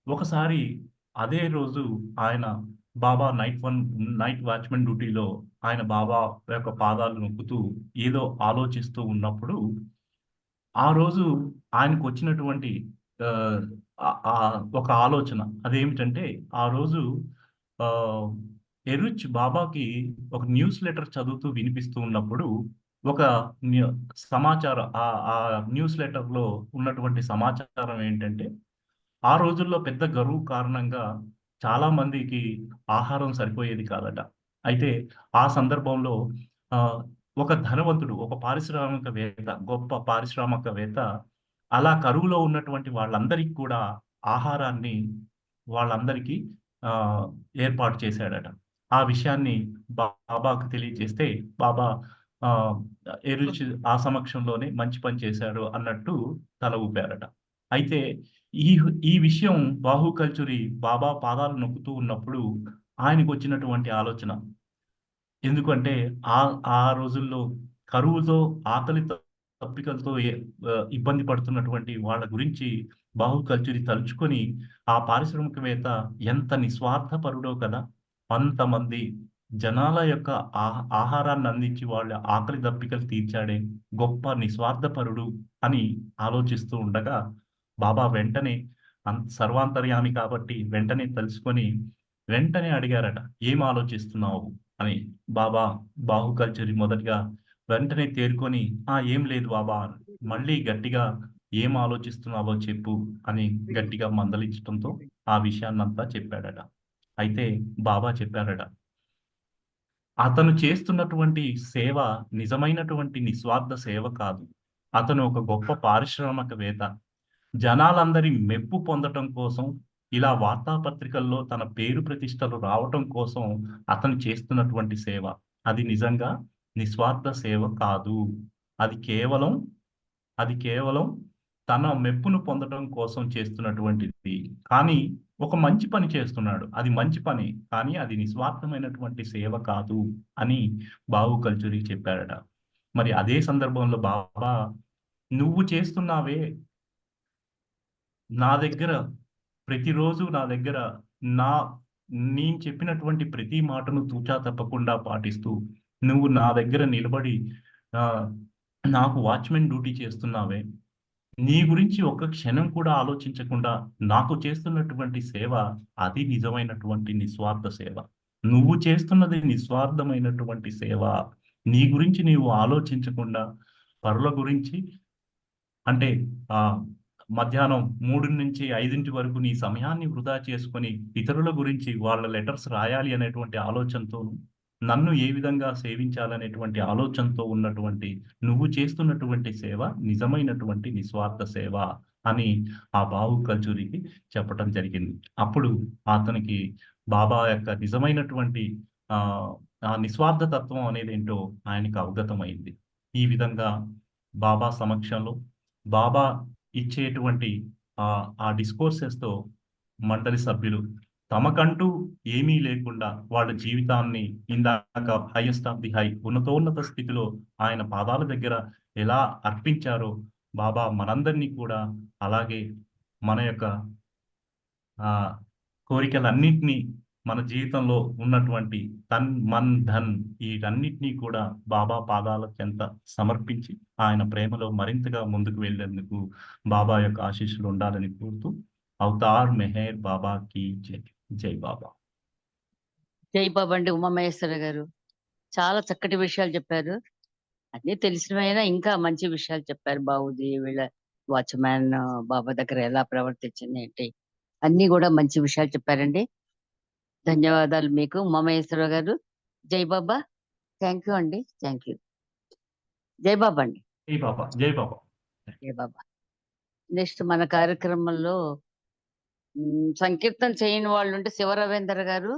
ఒకసారి అదే రోజు ఆయన బాబా నైట్ వాచ్‌మెన్ డ్యూటీలో ఆయన బాబా యొక్క పాదాలు నొక్కుతూ ఏదో ఆలోచిస్తూ ఉన్నప్పుడు, ఆ రోజు ఆయనకొచ్చినటువంటి ఆహ్, ఒక ఆలోచన. అదేమిటంటే, ఆ రోజు ఆహ్, బాబాకి ఒక న్యూస్ లెటర్ చదువుతూ వినిపిస్తూ ఉన్నప్పుడు, ఒక న్యూ సమాచారం ఆ న్యూస్ లెటర్‌లో ఉన్నటువంటి సమాచారం ఏంటంటే, ఆ రోజుల్లో పెద్ద కరువు కారణంగా చాలా మందికి ఆహారం సరిపోయేది కాదట. అయితే ఆ సందర్భంలో ఆహ్, ఒక ధనవంతుడు, ఒక పారిశ్రామికవేత్త, గొప్ప పారిశ్రామికవేత్త అలా కరువులో ఉన్నటువంటి వాళ్ళందరికి కూడా ఆహారాన్ని వాళ్ళందరికీ ఆహ్, ఏర్పాటు చేశాడట. ఆ విషయాన్ని బాబాకు తెలియజేస్తే బాబా ఆహ్, ఆ సమక్షంలోనే మంచి పని చేశాడు అన్నట్టు తల ఊపారట. అయితే ఈ విషయం బాహు కల్చూరి బాబా పాదాలు నొక్కుతూ ఉన్నప్పుడు ఆయనకొచ్చినటువంటి ఆలోచన. ఎందుకంటే ఆ రోజుల్లో కరువుతో, ఆకలితో, దప్పికలతో ఇబ్బంది పడుతున్నటువంటి వాళ్ళ గురించి బాహు కల్చూరి తలుచుకొని, ఆ పారిశ్రామికవేత్త ఎంత నిస్వార్థపరుడో కదా! అంతమంది జనాల యొక్క ఆహారాన్ని అందించి వాళ్ళ ఆకలి దప్పికలు తీర్చాడే గొప్ప నిస్వార్థపరుడు అని ఆలోచిస్తూ ఉండగా, బాబా వెంటనే సర్వాంతర్యామి కాబట్టి వెంటనే తెలుసుకొని, వెంటనే అడిగారట. "ఏం ఆలోచిస్తున్నావు?" అని. బాబా బాహు కల్చూరి మొదటగా వెంటనే తేరుకొని, ఏం లేదు బాబా" మళ్ళీ గట్టిగా "ఏం ఆలోచిస్తున్నావో చెప్పు" అని గట్టిగా మందలించటంతో ఆ విషయాన్నంతా చెప్పాడట. అయితే బాబా చెప్పారట, "అతను చేస్తున్నటువంటి సేవ నిజమైనటువంటి నిస్వార్థ సేవ కాదు. అతను ఒక గొప్ప పారిశ్రామికవేత్త. జనాలందరి మెప్పు పొందటం కోసం, ఇలా వార్తాపత్రికల్లో తన పేరు ప్రతిష్టలు రావటం కోసం అతను చేస్తున్నటువంటి సేవ. అది నిజంగా నిస్వార్థ సేవ కాదు. అది కేవలం అది కేవలం తన మెప్పును పొందడం కోసం చేస్తున్నటువంటిది. కానీ ఒక మంచి పని చేస్తున్నాడు. అది మంచి పనే. కానీ అది నిస్వార్థమైనటువంటి సేవ కాదు" అని బావు కల్చూరి చెప్పారట. మరి అదే సందర్భంలో బాబా "నువ్వు చేస్తున్నావే నా దగ్గర ప్రతిరోజు నా దగ్గర నా నేను చెప్పినటువంటి ప్రతి మాటను తూచా తప్పకుండా పాటిస్తూ, నువ్వు నా దగ్గర నిలబడి ఆహ్, నాకు వాచ్‌మెన్ డ్యూటీ చేస్తున్నావే, నీ గురించి ఒక్క క్షణం కూడా ఆలోచించకుండా నాకు చేస్తున్నటువంటి సేవ, అది నిజమైనటువంటి నిస్వార్థ సేవ. నువ్వు చేస్తున్నది నిస్వార్థమైనటువంటి సేవ. నీ గురించి నీవు ఆలోచించకుండా పరుల గురించి అంటే ఆహ్, మధ్యాహ్నం 3-5 వరకు నీ సమయాన్ని వృధా చేసుకొని, ఇతరుల గురించి వాళ్ళ లెటర్స్ రాయాలి అనేటువంటి ఆలోచనతోను, నన్ను ఏ విధంగా సేవించాలనేటువంటి ఆలోచనతో ఉన్నటువంటి నువ్వు చేస్తున్నటువంటి సేవ నిజమైనటువంటి నిస్వార్థ సేవ అని ఆ బావు కల్చూరికి చెప్పటం జరిగింది. అప్పుడు అతనికి బాబా యొక్క నిజమైనటువంటి ఆహ్, ఆ నిస్వార్థ తత్వం అనేదేంటో ఆయనకు అవగతమైంది. ఈ విధంగా బాబా సమక్షంలో బాబా ఇచ్చేటువంటి ఆ డిస్కోర్సెస్‌తో మండలి సభ్యులు తమకంటూ ఏమీ లేకుండా వాళ్ళ జీవితాన్ని ఇందాక హైయెస్ట్ ఆఫ్ ది హై ఉన్నతోన్నత స్థితిలో ఆయన పాదాల దగ్గర ఎలా అర్పించారో బాబా మనందరినీ కూడా అలాగే మన యొక్క ఆహ్, కోరికలన్నిటిని మన జీవితంలో ఉన్నటువంటి మన్, ధన్ వీటన్నిటిని కూడా బాబా పాదాల చెంత సమర్పించి, ఆయన ప్రేమలో మరింతగా ముందుకు వెళ్ళేందుకు బాబా యొక్క ఆశీస్సులు ఉండాలని కోరుతూ అవతార్ మెహర్ బాబా కి జై. జై బాబా. జై బాబా అండి ఉమామహేశ్వర గారు. చాలా చక్కటి విషయాలు చెప్పారు. అన్నీ తెలిసినవైనా ఇంకా మంచి విషయాలు చెప్పారు. బాబుజీ వీళ్ళ వాచ్మ్యాన్ బాబా దగ్గర ఎలా ప్రవర్తించింది ఏంటి అన్ని కూడా మంచి విషయాలు చెప్పారండి. ధన్యవాదాలు మీకు ఉమామహేశ్వర గారు. జై బాబా. థ్యాంక్ యూ అండి. Thank you. జై బాబా అండి. జై బాబా. జై బాబా. జై బాబా. నెక్స్ట్ మన కార్యక్రమంలో సంకీర్తన చేయని వాళ్ళు ఉంటే శివరవీందర్ గారు.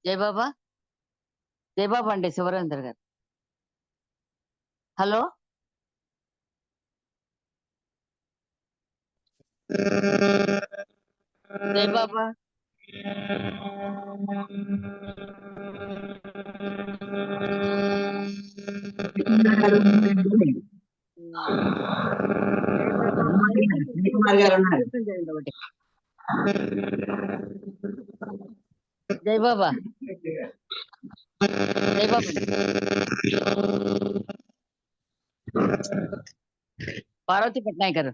జై బాబా. జై బాబా అండి శివరవీందర్ గారు. హలో. జై బాబా. కుమార్ గారు ఉన్నారు. జై బాబా. జై బాబా. పార్వతి పట్నాయక్ గారు.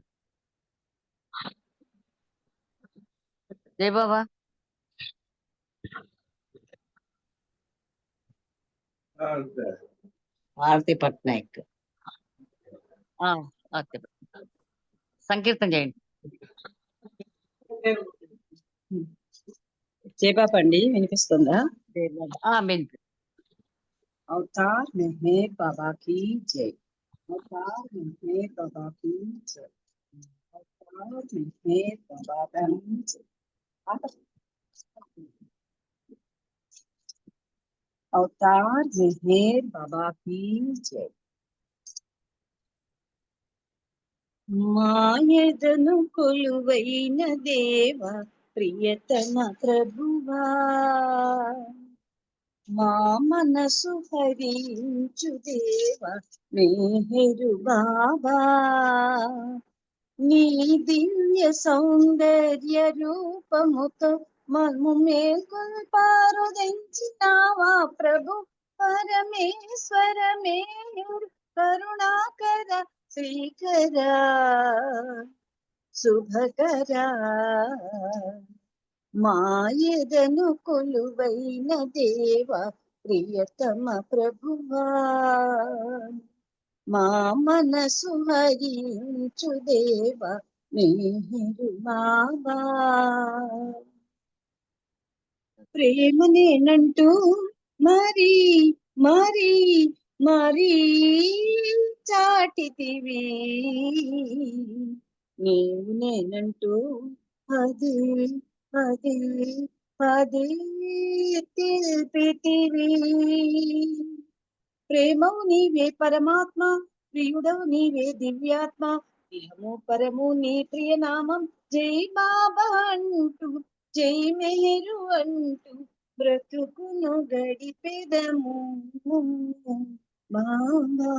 జై బాబా. భారతి పట్నాయక్. ఓకే. సంకీర్తన చేయండి. జయబాబా అండి, వినిపిస్తుందా? జై బాబా. మీరు అవతార్ మెహర్ బాబా की जय. అవతార్ మెహర్ బాబా की जय. అవతార్ మెహర్ బాబా की जय. అవతార్ మెహర్ బాబా की जय. మాయదను కొలువైన దేవ ప్రియతమ ప్రభువా, మా మనసు హరించు దేవ మేహరు బాబా, నీ దివ్య సౌందర్య రూపముతో మమ్ము మేల్కొల్పారుదించినావా ప్రభు పరమేశ్వర మేరు కరుణాకర శ్రీకర శుభకర, మాయదను కొలువైన దేవ ప్రియతమ ప్రభువా, మా మనసు హరించు దేవ మేహరు బాబా. ప్రేమనేనంటూ మరి మరి మరి చాటితివి, నీవు నేనంటూ పదే పదే పదే తెలిపితివి. ప్రేమవు నీవే పరమాత్మ, ప్రియుడవు నీవే దివ్యాత్మ, ఇహము పరము నీ ప్రియనామం. జై బాబా అంటూ జై మెహరు అంటూ బ్రతుకును గడిపెదము బాబా,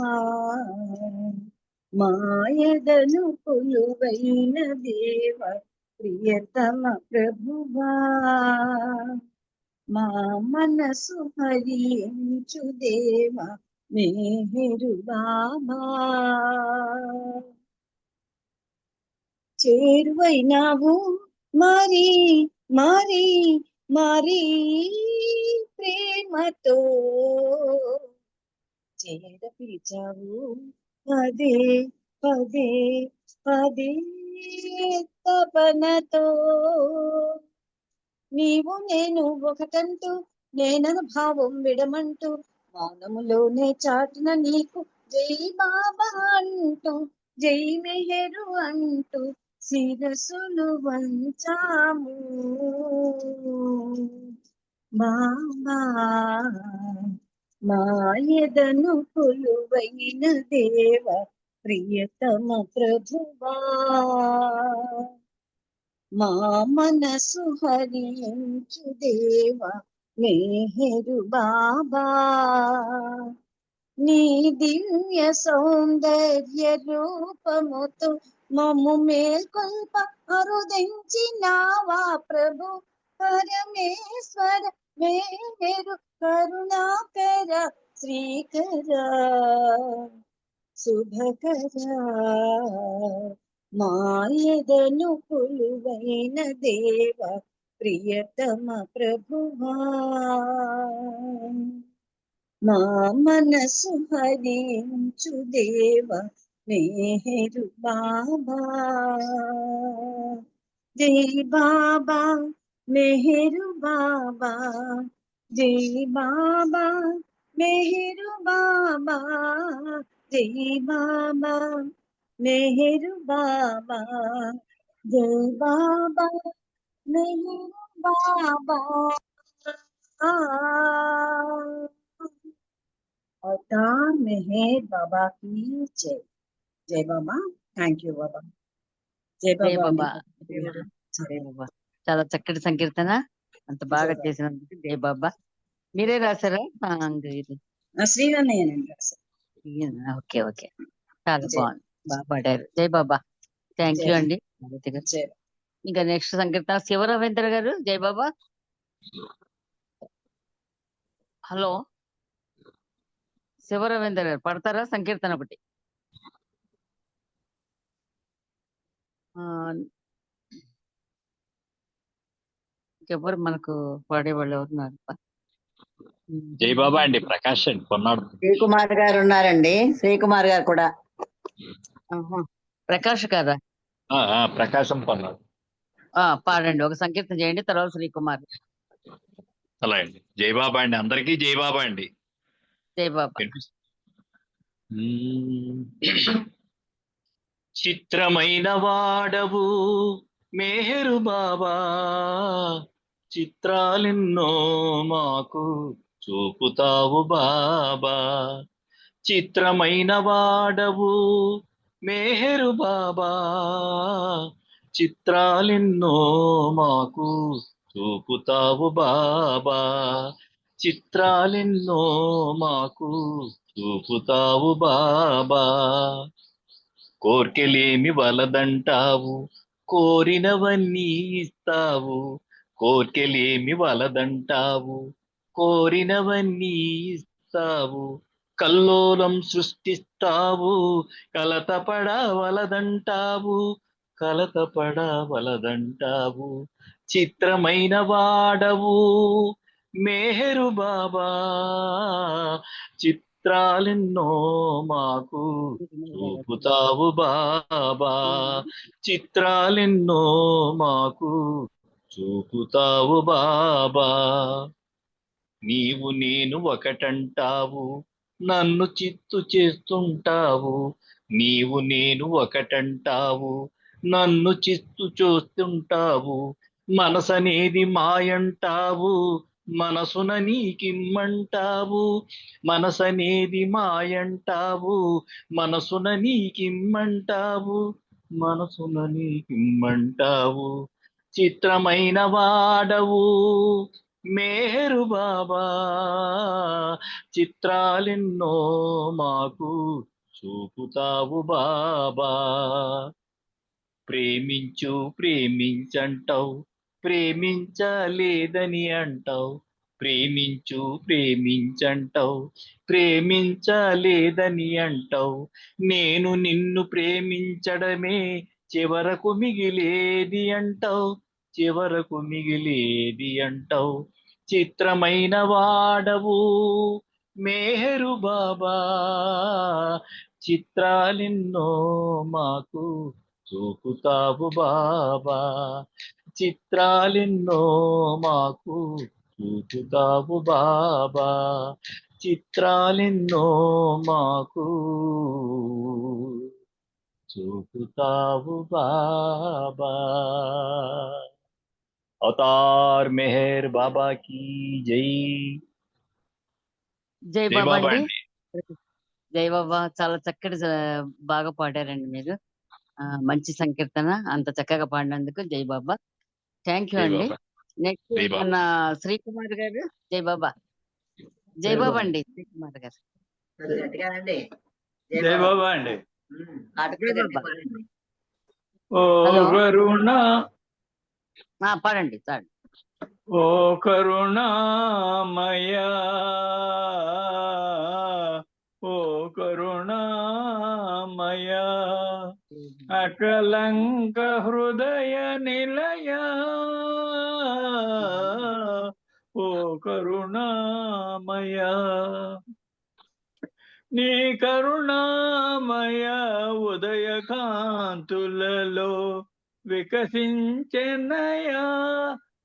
మాయదను కొలువైన దేవ ప్రియతమ ప్రభువా, మా మనసు హరించు దేవ మేహరు బాబా. చేరువైనావు మరి మరి మరి ప్రేమతో, చేర పిలిచావు పదే పదే పదే తపనతో, నీవు నేను ఒకటంటూ నేనను భావం విడమంటూ మౌనములోనే చాటున నీకు జై బాబా అంటూ జై మెహరు అంటూ శిరసులు వంచాము బాబా, మాయదను కొలువైన దేవ ప్రియతమ ప్రభువా, మా మనసు హరించు దేవ మేహరు బాబా, నీ దివ్య సౌందర్య రూపముతో మమ్ము మేల్కొల్ప అరుదించినావా ప్రభు పరమేశ్వర మేహరు కరుణాకర శ్రీకర శుభకర, మాయదను కొలువైన దేవ ప్రియతమ ప్రభువా మా మనసు హరించు దేవ మేరు బాబా జై బాబా మెహరు బాబా జై బాబా మెహరు బాబా జై బాబా మెహరు బాబా జై బాబా మెహరు బాబా अवतार मेहर बाबा की जय जय बाबा థ్యాంక్ యూ బాబా జై జై బాబా బాబా అండి జై బాబా చాలా చక్కటి సంకీర్తన, అంత బాగా జై బాబా. చేసినందుకు జై బాబా. మీరే రాశారా ఇది? శ్రీనన్నయ్యనండి ఓకే ఓకే, చాలా జై బాగుంది, బాగా పాడారు. జై బాబా, థ్యాంక్ జై యూ అండి మారుతి గారు. జై ఇంకా నెక్స్ట్ సంకీర్తన శివరవీంద్ర గారు. జై బాబా. హలో శివరవీంద్ర గారు పడతారా సంకీర్తన ఒకటి? ఆ, ఇంకెవరు మనకు పాడేవాళ్ళు ఎవరున్నారు? జై బాబా అండి, ప్రకాష్ అండి పొన్నాడు. శ్రీకుమార్ గారు ఉన్నారండి, శ్రీకుమార్ గారు కూడా. ఆహా, ప్రకాష్ గారా? ప్రకాశం పొన్నాడు. పాడండి, ఒక సంకీర్తన చేయండి, తర్వాత శ్రీకుమార్. అలా అండి. జై బాబా అండి, అందరికీ జై బాబా అండి. జై బాబా. చిత్రమైన వాడవు మేహరు బాబా, చిత్రాలెన్నో మాకు చూపుతావు బాబా. చిత్రమైన వాడవు మేహరు బాబా, చిత్రాలెన్నో మాకు చూపుతావు బాబా. చిత్రాలెన్నో మాకు చూపుతావు బాబా. కోర్కెలేమి వలదంటావు, కోరినవన్నీ ఇస్తావు. కోర్కెలేమి వలదంటావు, కోరినవన్నీ ఇస్తావు. కల్లోలం సృష్టిస్తావు, కలతపడవలదంటావు. కలతపడవలదంటావు. చిత్రమైన వాడవు మేహరు బాబా, చిత్రాలెన్నో మాకు చూపుతావు బాబా. చిత్రాలెన్నో మాకు చూపుతావు బాబా. నీవు నేను ఒకటంటావు, నన్ను చిత్తు చేస్తుంటావు. నీవు నేను ఒకటంటావు, నన్ను చిత్తు చూస్తుంటావు. మనసనేది మాయంటావు, మనసున నీకిమ్మంటావు. మనసనేది మాయంటావు, మనసున నీకిమ్మంటావు. మనసున నీకిమ్మంటావు. చిత్రమైన వాడవు మేహరు బాబా, చిత్రాలెన్నో మాకు చూపుతావు బాబా. ప్రేమించు ప్రేమించంటావు, ప్రేమించలేదని అంటావు. ప్రేమించు ప్రేమించంటావు, ప్రేమించలేదని అంటావు. నేను నిన్ను ప్రేమించడమే చివరకు మిగిలేది అంటావు. చివరకు మిగిలేది అంటావు. చిత్రమైన వాడవు మేహరు బాబా, చిత్రాలెన్నో మాకు చూపుతావు బాబా. చిత్రాలెన్నో మాకు చూపుతావు బాబా. చిత్రాలెన్నో మాకు చూపుతావు బాబా. అవతార్ మెహర్ బాబా की జై. జై జై బాబా బాబా అండి. అండి. జై బాబా, చాలా చక్కటి బాగా పాడారండి మీరు. మంచి సంకీర్తన, అంత చక్కగా పాడినందుకు జై బాబా, థ్యాంక్ యూ జై అండి. బాబా. నెక్స్ట్ జై బాబా. మన శ్రీకుమార్ గారు. జై బాబా. జై బాబా అండి, శ్రీకుమార్ గారు. జై బాబా అండి. జై బాబా. ఓ హలో. కరుణ, పాడండి చాలు. ఓ కరుణామయ, ఓ కరుణామయ, అకలంక హృదయ నిలయ ఓ కరుణామయ నీ కరుణామయ ఉదయ కాంతులలో వికసించెనయా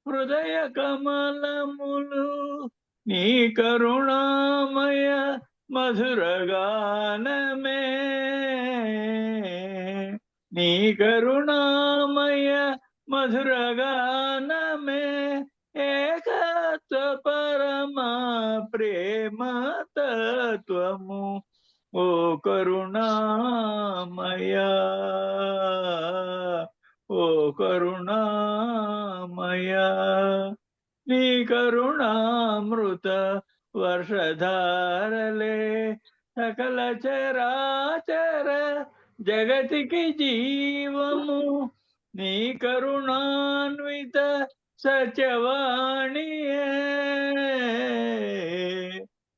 హృదయ కమలములు నీ కరుణామయ మధురగానమే నీ కరుణామయ మధురగానమే ఏకత్వ పరమ ప్రేమ తత్వము ఓ కరుణామయ ఓ కరుణామయ నీ కరుణామృత వర్షధారలే సకల చరాచర జగతికి జీవము నీ కరుణాన్విత సత్యవాణియే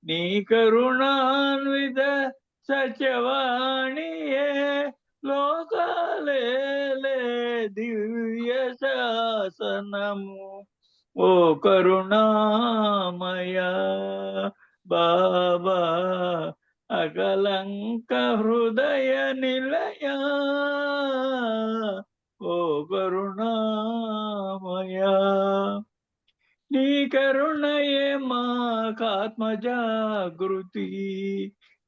నీ కరుణాన్విత సత్యవాణియే లోకాలేలే దివ్య శాసనము ఓ కరుణామయ బాబా అకలంక హృదయ నిలయ ఓ కరుణామయ నీ కరుణయే మాకాత్మ జాగృతి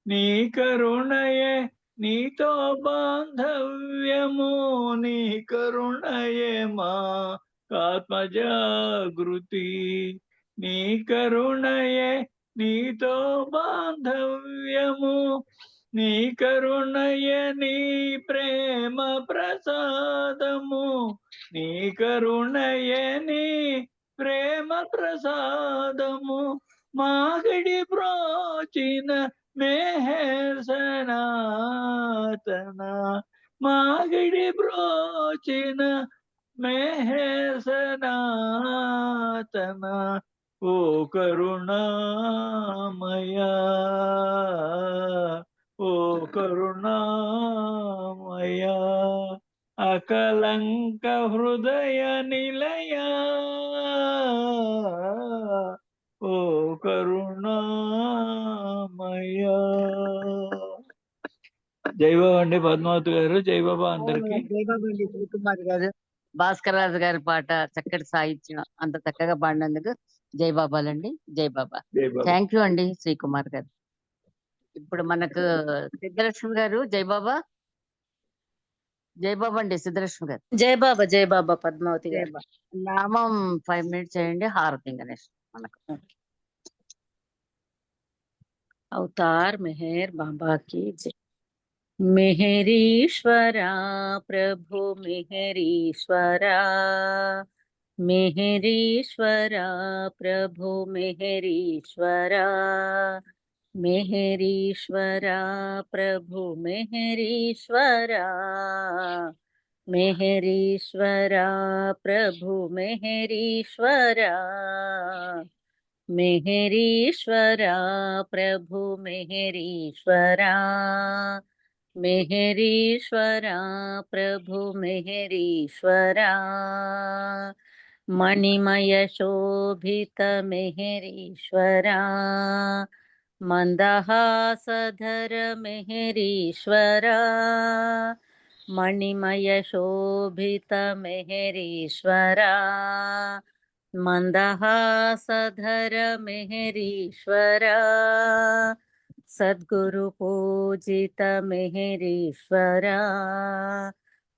నీ కరుణయే నీతో బాంధవ్యము నీ కరుణయే మాకాత్మ జాగృతి నీ కరుణయే నీతో బాంధవ్యము నీ కరుణయే నీ ప్రేమ ప్రసాదము నీ కరుణయే నీ ప్రేమ ప్రసాదము మాగడి ప్రోచిన మెహర్ సనాతన మాగడి ప్రోచిన మెహర్ సనాతన ఓ కరుణామయ ఓ కరుణామయ అకలంక హృదయ నిలయ ఓ కరుణామయ జైబాబా అండి పద్మావతి గారు. జైబాబా అందరికి. జయబాబు అండి శ్రీకుమార్ గారు, భాస్కర్ రాజు గారి పాట చక్కటి సాహిత్యం అంత చక్కగా పాడినందుకు జయబాబాలండి. జయబాబా. జైబాబా. థ్యాంక్ యూ అండి శ్రీకుమార్ గారు. ఇప్పుడు మనకు సిద్ధలక్ష్మి గారు. జయబాబా. జయబాబా అండి సిద్ధలక్ష్మి గారు. జై బాబా పద్మావతి గారు. జయబాబా. నామం 5 minutes చేయండి. హారతి గణేష్ మనకు. अवतार मेहर बाबा की जय। मेहरीश्वरा प्रभु मेहरीश्वरा मेहरीश्वरा प्रभु मेहरीश्वरा मेहरीश्वरा प्रभु मेहरीश्वरा मेहरीश्वरा प्रभु मेहरीश्वरा मेहरीश्वरा प्रभु मेहरीश्वरा मेहरीश्वरा प्रभु मेहरीश्वरा मणिमय शोभित मेहरीश्वरा मंदहासधर मेहरीश्वरा मणिमय शोभित मेहरीश्वरा मंदहासधर मेहरीश्वरा सद्गुरु पूजित मेहरीश्वरा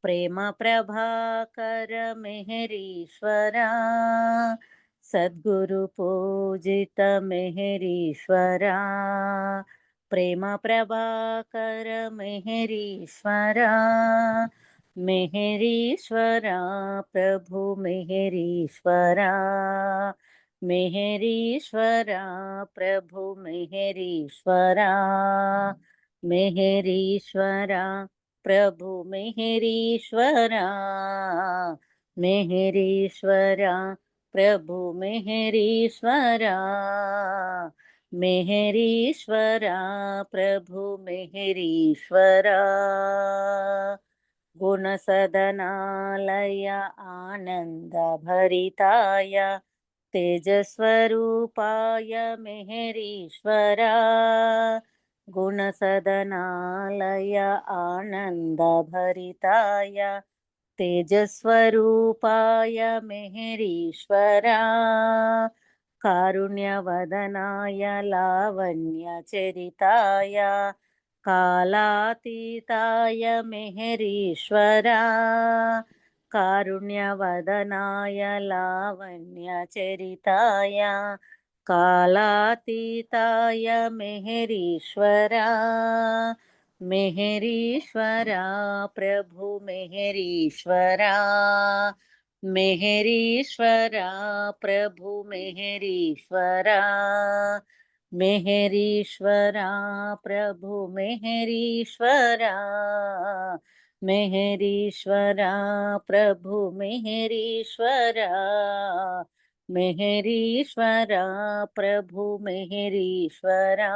प्रेम प्रभाकर मेहरीश्वरा सद्गुरु पूजित मेहरीश्वरा प्रेम प्रभाकर मेहरीश्वरा मेहरीश्वरा प्रभु मेहरीश्वरा मेहरीश्वरा प्रभु मेहरीश्वरा मेहरीश्वरा प्रभु मेहरीश्वरा मेहरीश्वरा प्रभु मेहरीश्वरा मेहरीश्वरा प्रभु मेहरीश्वरा गुणसदनालय आनन्दभरिताय तेजस्वरूपाय मेहरीश्वरा गुणसदनालय आनन्दभरिताय तेजस्वरूपाय मेहरीश्वरा कारुण्यवदनाय लावण्यचरिताय कालातीताय मेहरीश्वरा कारुण्यवदनाय लावण्यचरिताय कालातीताय मेहरीश्वरा मेहरीश्वरा प्रभु मेहरीश्वरा मेहरीश्वरा प्रभु मेहरीश्वरा मेहरीश्वरा प्रभु मेहरीश्वरा मेहरीश्वरा प्रभु मेहरीश्वरा मेहरीश्वरा प्रभु मेहरीश्वरा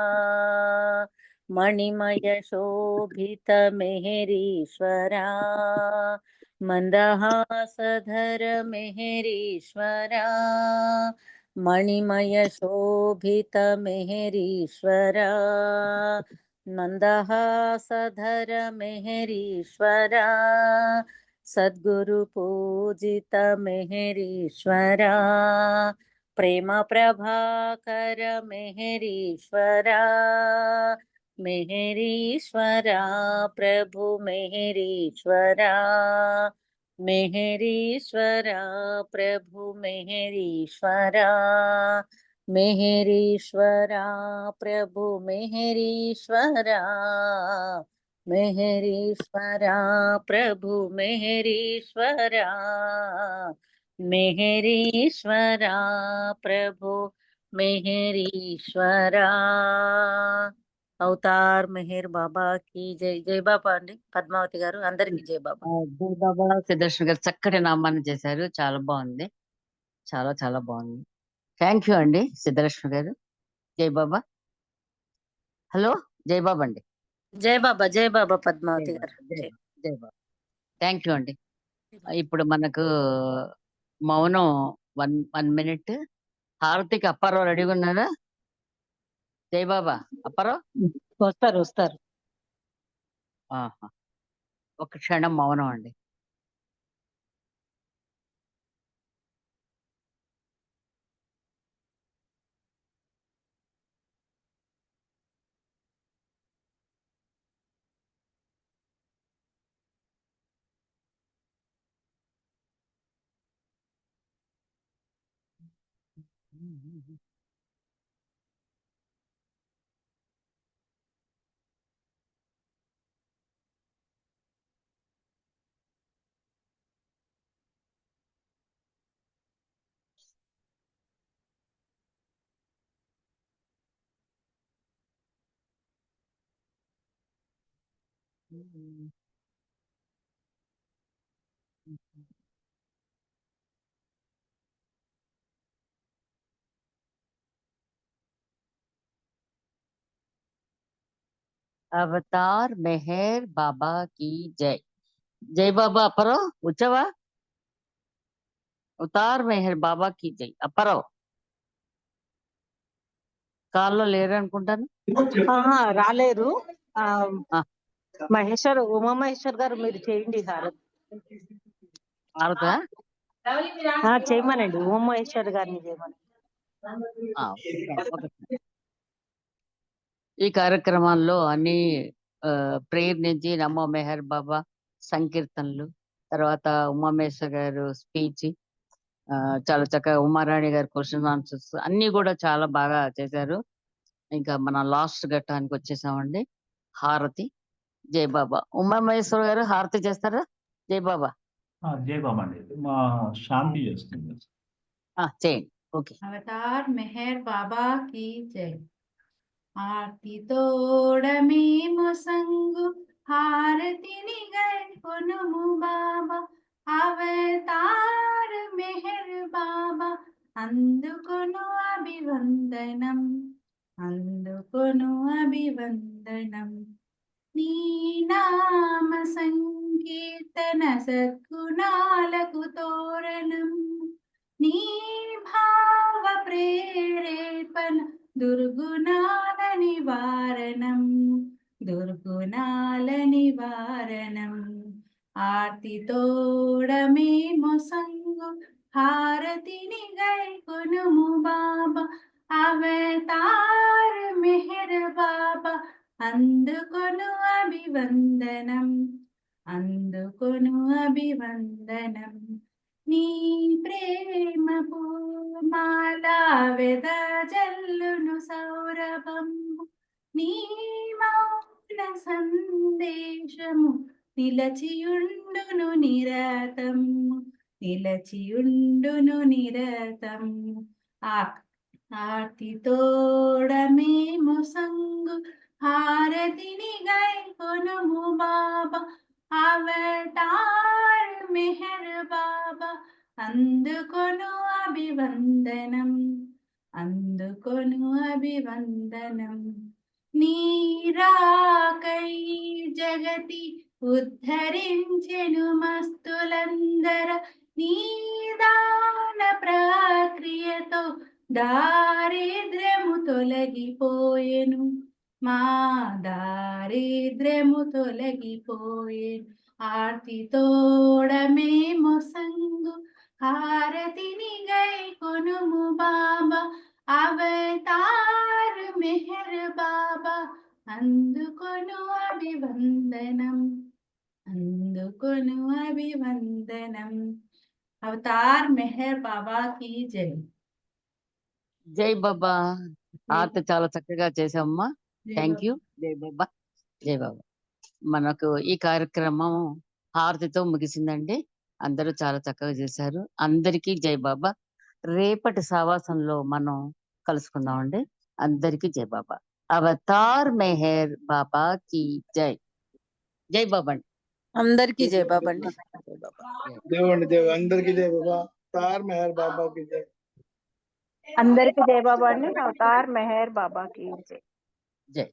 मणिमय शोभित मेहरीश्वरा मंदहासधर मेहरीश्वरा मणिमय शोभित मेहरीश्वरा मंदहासधर मेहरीश्वरा सद्गुरु पूजित मेहरीश्वरा प्रेम प्रभाकर मेहरीश्वरा मेहरीश्वरा प्रभु मेहरीश्वरा मेहरीश्वरा प्रभु मेहरीश्वरा मेहरीश्वरा प्रभु मेहरीश्वरा मेहरीश्वरा प्रभु मेहरीश्वरा मेहरीश्वरा प्रभु मेहरीश्वरा అవతార్ మెహర్ బాబాకి జై. జై బాబా అండి. పద్మావతి గారు అందరికి జై బాబా. జై బాబా. సుదర్శన్ గారు చక్కటి నామాన్ని చేశారు, చాలా బాగుంది, చాలా చాలా బాగుంది. థ్యాంక్ యూ అండి సిద్ధలక్ష్మి గారు. జై బాబా. హలో, జై బాబా అండి. జై బాబా. జై బాబా పద్మావతి జై గారు. బాబా, జై బాబా, జై బాబా. థ్యాంక్ యూ అండి. ఇప్పుడు మనకు మౌనం 1 minute. హారతికి అప్పారావు రెడీగా ఉన్నారా? జై బాబా. అప్పారావు వస్తారు. ఆహా. ఒక క్షణం మౌనం అండి. అవతార్ మెహర్ బాబా की जय. జై బాబా. అప్పారావు వచ్చావా? అవతార్ మెహర్ బాబా की जय. అప్పారావు కాల్లో లేరు అనుకుంటాను. రాలేరు. ఆ. ఉమామహేశ్వర్ గారు మీరు చేయండి హారతి. హారతా? చేయమనండి, ఉమామహేశ్వర్ గారిని చేయమని. ఓకే. ఈ కార్యక్రమాల్లో అన్ని ప్రేయర్ నుంచి నమో మెహర్ బాబా సంకీర్తనలు, తర్వాత ఉమామేశ్వర్ గారు స్పీచ్, చాలా చక్కగా ఉమారాణి గారు క్వశ్చన్ ఆన్సర్స్ అన్ని కూడా చాలా బాగా చేశారు. ఇంకా మనం లాస్ట్ ఘట్టానికి వచ్చేసామండి. హారతి. జై బాబా. ఉమామహేశ్వర్ గారు హారతి చేస్తారా? జై బాబా. జై బాబా అండి. మా శాంతి చేస్తుంది. చేయండి. ఓకే. అవతార్ మెహర్ బాబా की जय. ఆర్తి తోడ మేము సంగు హారతిని గైకొనుము బాబా. అవతార్ మెహర్ బాబా అందుకొను అభివందనం, అందుకొను అభివందనం. నీ నామ సంకీర్తన సంకీర్తన సద్గుణాలకు తోరణం నీ భావ ప్రేరేపణ దుర్గుణాల నివారణం దుర్గుణాల నివారణం ఆర్తితోడమేమో సంగు హారతిని గైకొనుము బాబా అవతార్ మెహర్ బాబా అందుకొను అభివందనం అందుకొను అభివందనం నీ ప్రేమ పూమాలా వెద జల్లును సౌరభం నీ మౌన సందేశము నిలచియుండును నిరతం నిలచియుండును నిరతం ఆర్తితోడమేము సంగు హారతిని గైకొనుము బాబా అవతార్ మెహర్ బాబా అందుకొను అభివందనం అందుకొను అభివందనం నీరాకై జగతి ఉద్ధరించెను మస్తులందర నీదాన ప్రక్రియతో దారిద్ర్యము తొలగిపోయెను మా దారిద్ర్యము తొలగిపోయెను ఆర్తితోడమేమో సంగు హారతిని గైకొనుము బాబా అవతార్ మెహర్ బాబా అందుకొను అభివందనం అందుకొను అభివందనం అవతార్ మెహర్ బాబా కీ జై జై బాబా. ఆర్తి చాలా చక్కగా చేసామమ్మా. జై థ్యాంక్ యూ. జై బాబా. జై బాబా. మనకు ఈ కార్యక్రమం హారతితో ముగిసిందండి. అందరూ చాలా చక్కగా చేశారు. అందరికీ జై బాబా. రేపటి సావాసంలో మనం కలుసుకుందామండి. అందరికీ జై బాబా. అవతార్ మెహర్ బాబా కి జై. జై బాబా అండి. అందరికీ జై బాబా అండి. జై బాబా. దేవండి అందరికీ జై బాబా. తార్ మెహర్ బాబాకి జై. అందరికీ జై బాబా అండి. అవతార్ మెహర్ బాబాకి జై. జై.